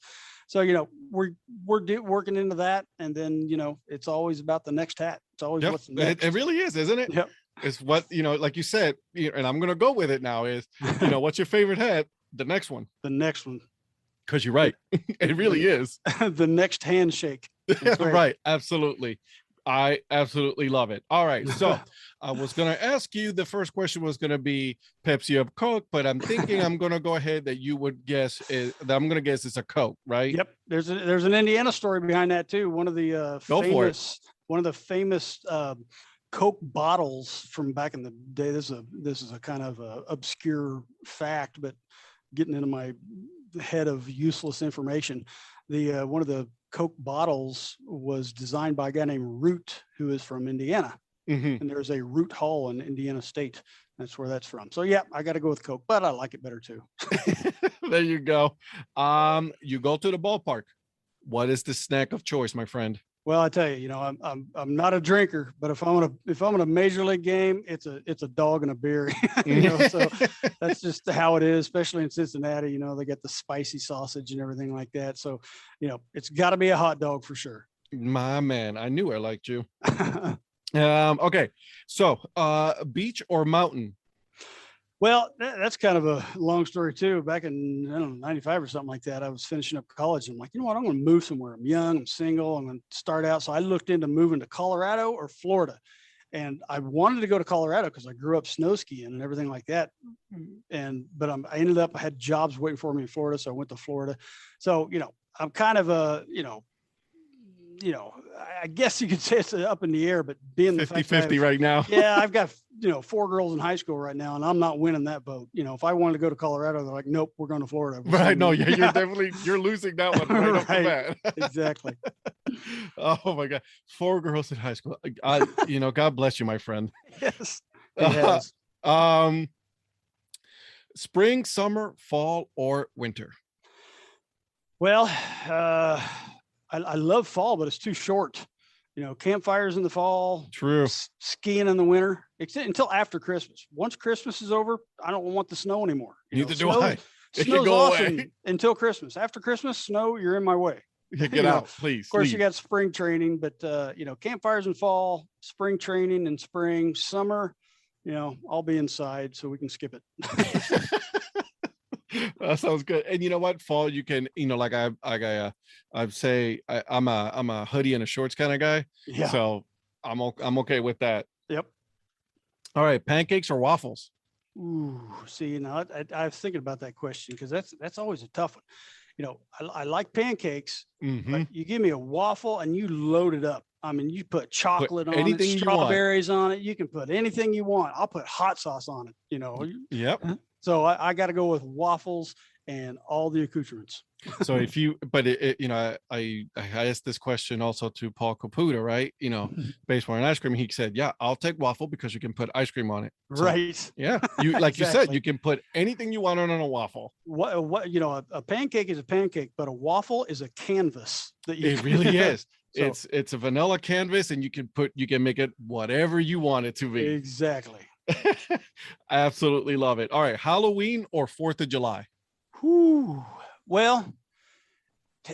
So, we're working into that. And then, it's always about the next hat. It's always what's next. It really is, isn't it? Yep. It's what, like you said, and I'm going to go with it now is, what's your favorite hat? The next one. The next one. Because you're right. It really is. The next handshake. Right. Absolutely. I absolutely love it. All right. So I was going to ask you, the first question was going to be Pepsi or Coke, but I'm thinking I'm going to go ahead that you would guess I'm going to guess it's a Coke, right? Yep. There's an Indiana story behind that too. One of the famous Coke bottles from back in the day. This is a kind of a obscure fact, but getting into my head of useless information. One of the Coke bottles was designed by a guy named Root, who is from Indiana. And there's a Root Hall in Indiana State. That's where that's from. So yeah, I got to go with Coke, but I like it better too. There you go. You go to the ballpark. What is the snack of choice, my friend? Well, I tell you, I'm not a drinker, but if I'm on a major league game, it's a dog and a beer. So that's just how it is, especially in Cincinnati. They got the spicy sausage and everything like that. So, it's got to be a hot dog for sure. My man, I knew I liked you. Okay, so beach or mountain? Well, that's kind of a long story too. Back in, 95 or something like that, I was finishing up college. And I'm like, you know what? I'm going to move somewhere. I'm young, I'm single, I'm going to start out. So I looked into moving to Colorado or Florida. And I wanted to go to Colorado because I grew up snow skiing and everything like that. But I ended up, I had jobs waiting for me in Florida. So I went to Florida. So, I'm kind of I guess you could say it's up in the air, but being 50-50 right now. Yeah, I've got, 4 girls in high school right now, and I'm not winning that vote. If I wanted to go to Colorado, they're like, nope, we're going to Florida. Right. No, yeah, you're losing that one right off the bat. Exactly. Oh my God. 4 girls in high school. God bless you, my friend. Yes. Yes. Spring, summer, fall, or winter? Well, I love fall, but it's too short. Campfires in the fall. True. Skiing in the winter, until after Christmas. Once Christmas is over, I don't want the snow anymore. Neither do I. Snow's awesome until Christmas. After Christmas, snow, you're in my way. Yeah, get You know, out, please. Of course, you leave. got spring training, but campfires in fall, spring training in spring, summer, I'll be inside so we can skip it. That sounds good. And you know what? Fall, you can, like I'd say I'm a hoodie and a shorts kind of guy. Yeah. So I'm okay with that. Yep. All right, pancakes or waffles? Ooh, see, I was thinking about that question because that's always a tough one. I like pancakes, Mhm. but you give me a waffle and you load it up. I mean, you put chocolate on anything it, you want. strawberries on it. You can put anything you want. I'll put hot sauce on it. Yep. So I got to go with waffles and all the accoutrements. So if you, but I asked this question also to Paul Caputa, right? Baseball and ice cream. He said, "Yeah, I'll take waffle because you can put ice cream on it." So, Right. yeah. You like you said, Exactly. you can put anything you want on a waffle. A pancake is a pancake, but a waffle is a canvas that you It really is. So- It's a vanilla canvas, and you can make it whatever you want it to be. Exactly. I absolutely love it. All right, Halloween or 4th of July? Whew. Well,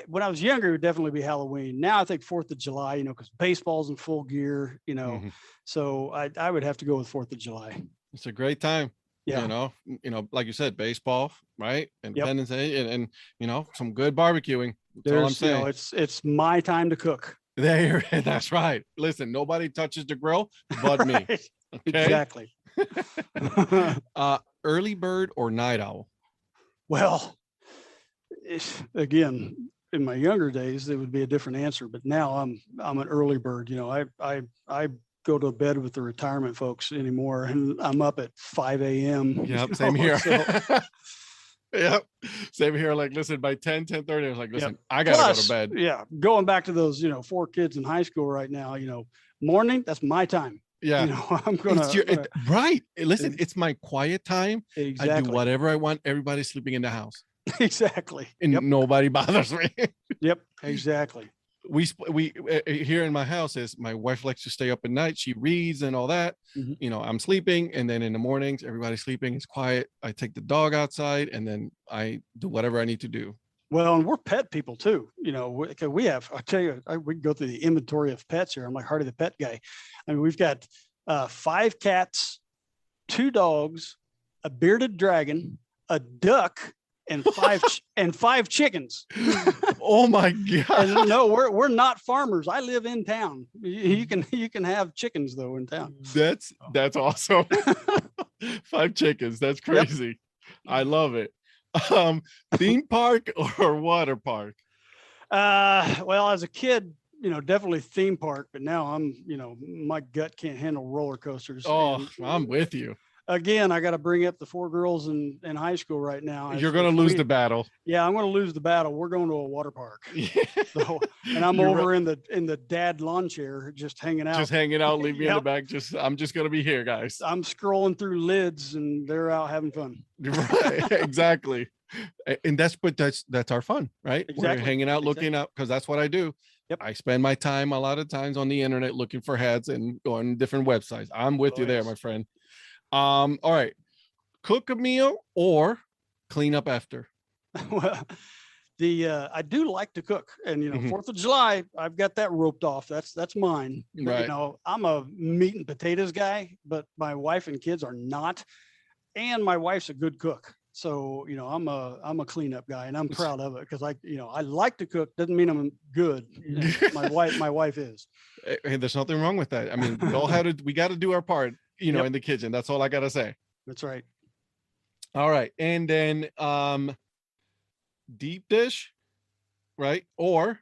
when I was younger, it would definitely be Halloween. Now I think 4th of July, because baseball's in full gear, Mhm. So I would have to go with 4th of July. It's a great time. Yeah. Like you said, baseball, right? Independence Day, and some good barbecuing. That's all I'm There's, saying. it's my time to cook. There, that's right. Listen, nobody touches the grill but me. Right. Okay. Exactly. Early bird or night owl? Well, again, in my younger days, it would be a different answer, but now I'm an early bird. I go to bed with the retirement folks anymore, and I'm up at 5 a.m. Yep, same here. So, Yep, same here. Like, listen, by 10:30, I was like, listen, I gotta go to bed. Yeah, going back to those, 4 kids in high school right now, morning, that's my time. Yeah. I'm gonna right. Listen, it's my quiet time. exactly. I do whatever I want. Everybody's sleeping in the house, Exactly. and nobody bothers me. Yep. Exactly. We here in my house is my wife likes to stay up at night. She reads and all that. Mhm. I'm sleeping, and then in the mornings, everybody's sleeping. It's quiet. I take the dog outside, and then I do whatever I need to do. Well, and we're pet people too. We have, I'll tell you, we can go through the inventory of pets here. I'm like Hardy the pet guy. I mean, we've got 5 cats, 2 dogs, a bearded dragon, a duck, and 5 chickens. Oh my god! And no, we're not farmers. I live in town. You can have chickens though in town. That's awesome. 5 chickens. That's crazy. I love it. Theme park or water park? Well, as a kid, definitely theme park, but now my gut can't handle roller coasters. Oh, And I'm with you. again, I got to bring up the 4 girls in high school right now. You're gonna lose the battle. Yeah, I'm going to lose the battle. We're going to a water park. So, and I'm You're over in the dad lawn chair, just hanging out. just hanging out, leave me in the Yep. back. I'm just gonna be here, guys. I'm scrolling through lids, and they're out having fun. Right, exactly. And that's our fun, right? We're Exactly. hanging out, looking up, because that's what I do. Yep. I spend my time a lot of times on the internet looking for hats and on different websites. I'm with Oh, you there, yes. my friend. All right. Cook a meal or clean up after? Well, I do like to cook, and Mhm. 4th of July, I've got that roped off. That's mine. But, Right. I'm a meat and potatoes guy, but my wife and kids are not, and my wife's a good cook. So I'm a cleanup guy, and I'm proud of it because I like to cook. Doesn't mean I'm good. My wife is. Hey, there's nothing wrong with that. I mean, we got to do our part, Yep. in the kitchen. That's all I got to say. That's right. All right. And then deep dish, right? Or,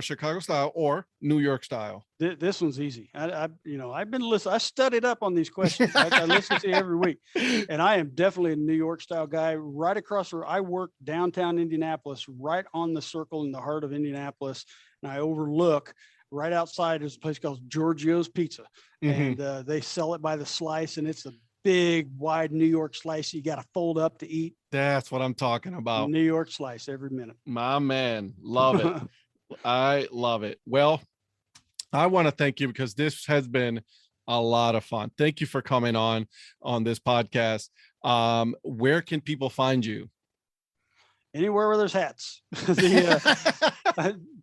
Chicago style or New York style. This one's easy. I've been listening. I studied up on these questions. I listen to you every week, and I am definitely a New York style guy. Right across where I work downtown Indianapolis, right on the circle in the heart of Indianapolis, and I overlook right outside is a place called Giorgio's Pizza, Mhm. and they sell it by the slice, and it's a big, wide New York slice you got to fold up to eat. That's what I'm talking about. New York slice every minute. My man. Love it. I love it. Well, I want to thank you because this has been a lot of fun. Thank you for coming on this podcast. Where can people find you? Anywhere where there's hats.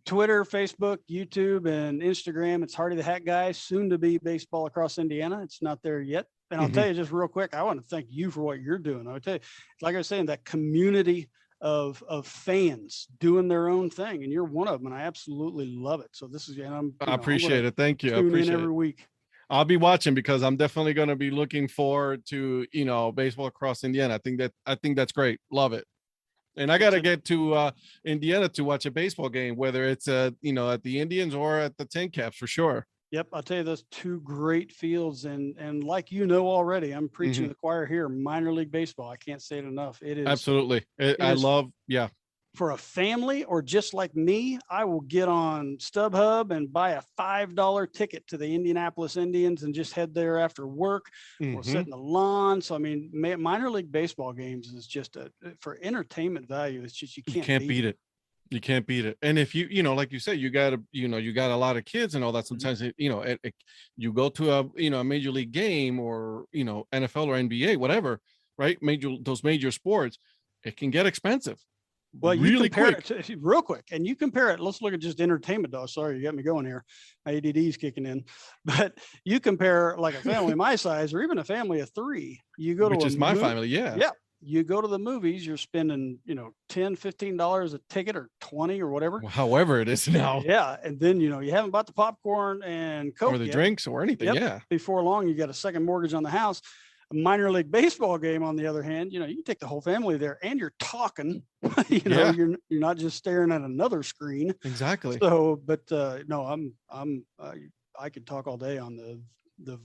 Twitter, Facebook, YouTube, and Instagram. It's Hardy the Hat Guy, soon to be Baseball Across Indiana. It's not there yet. And I'll tell you just real quick, I want to thank you for what you're doing. I would tell you, like I was saying, that community of fans doing their own thing, and you're one of them, and I absolutely love it. So this is, and I appreciate it. Thank you. I Tune in appreciate every it. week. I'll be watching because I'm definitely going to be looking forward to, Baseball Across Indiana. I think that's great. Love it. And I got to get to Indiana to watch a baseball game, whether it's at the Indians or at the Tin Caps, for sure. Yep, I'll tell you, those two great fields, and like already, I'm preaching to the choir here. Minor league baseball, I can't say it enough. It is absolutely. I love, yeah. For a family or just like me, I will get on StubHub and buy a $5 ticket to the Indianapolis Indians and just head there after work. We'll sit in the lawn. So I mean, minor league baseball games is just for entertainment value. It's just you can't beat it. You can't beat it. And if like you say, you got a lot of kids and all that. Sometimes you go to a major league game or NFL or NBA, whatever, right? Those major sports, it can get expensive. Well, you really compare quick. it real quick, and you compare it. Let's look at just entertainment, though. Sorry, you got me going here. My ADD's kicking in, but you compare like a family my size, or even a family of three. You go which to is my family, yeah. Yeah, you go to the movies. You're spending $10, $15 a ticket, or 20 or whatever. Well, however it is now. Yeah, and then you haven't bought the popcorn and Coke or the yet. drinks or anything. Yep. Yeah. Before long, you got a second mortgage on the house. A minor league baseball game, on the other hand, you can take the whole family there, and you're talking. Yeah. You're not just staring at another screen. Exactly. So, but no, I could talk all day on the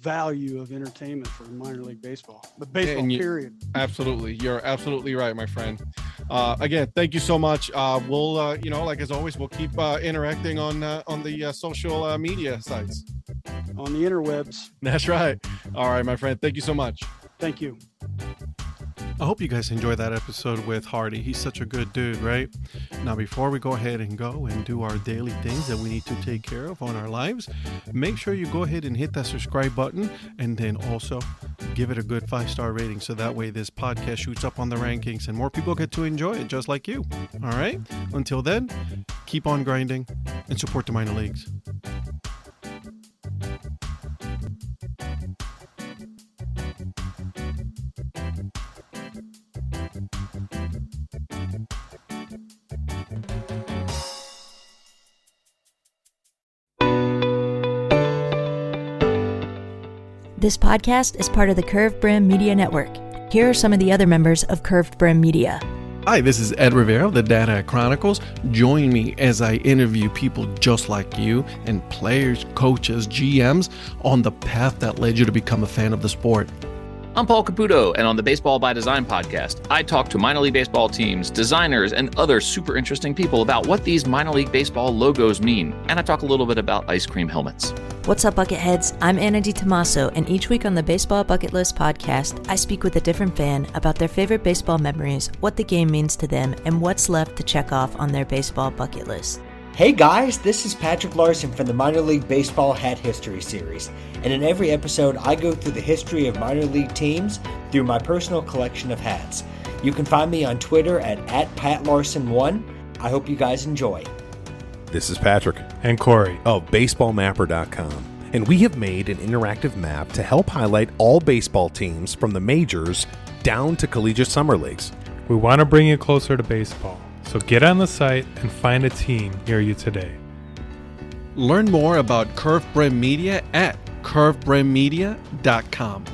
value of entertainment for minor league baseball, but baseball period. Absolutely, you're absolutely right, my friend. Again, thank you so much. We'll, like as always, we'll keep interacting on the social media sites. On the interwebs. That's right. All right, my friend. Thank you so much. Thank you. I hope you guys enjoyed that episode with Hardy. He's such a good dude, right? Now, before we go ahead and go and do our daily things that we need to take care of on our lives, make sure you go ahead and hit that subscribe button, and then also give it a good 5-star rating so that way this podcast shoots up on the rankings and more people get to enjoy it just like you. All right? Until then, keep on grinding and support the minor leagues. This podcast is part of the Curved Brim Media Network. Here are some of the other members of Curved Brim Media. Hi, this is Ed Rivera of the Dad Hat Chronicles. Join me as I interview people just like you and players, coaches, GMs on the path that led you to become a fan of the sport. I'm Paul Caputo, and on the Baseball by Design podcast, I talk to minor league baseball teams, designers, and other super interesting people about what these minor league baseball logos mean. And I talk a little bit about ice cream helmets. What's up, Bucketheads? I'm Anna DiTomaso, and each week on the Baseball Bucket List podcast, I speak with a different fan about their favorite baseball memories, what the game means to them, and what's left to check off on their baseball bucket list. Hey guys, this is Patrick Larson from the Minor League Baseball Hat History Series, and in every episode I go through the history of minor league teams through my personal collection of hats. You can find me on Twitter at PatLarson1. I hope you guys enjoy. This is Patrick and Corey of BaseballMapper.com, and we have made an interactive map to help highlight all baseball teams from the majors down to collegiate summer leagues. We want to bring you closer to baseball, so get on the site and find a team near you today. Learn more about Curved Brim Media at curvedbrimmedia.com.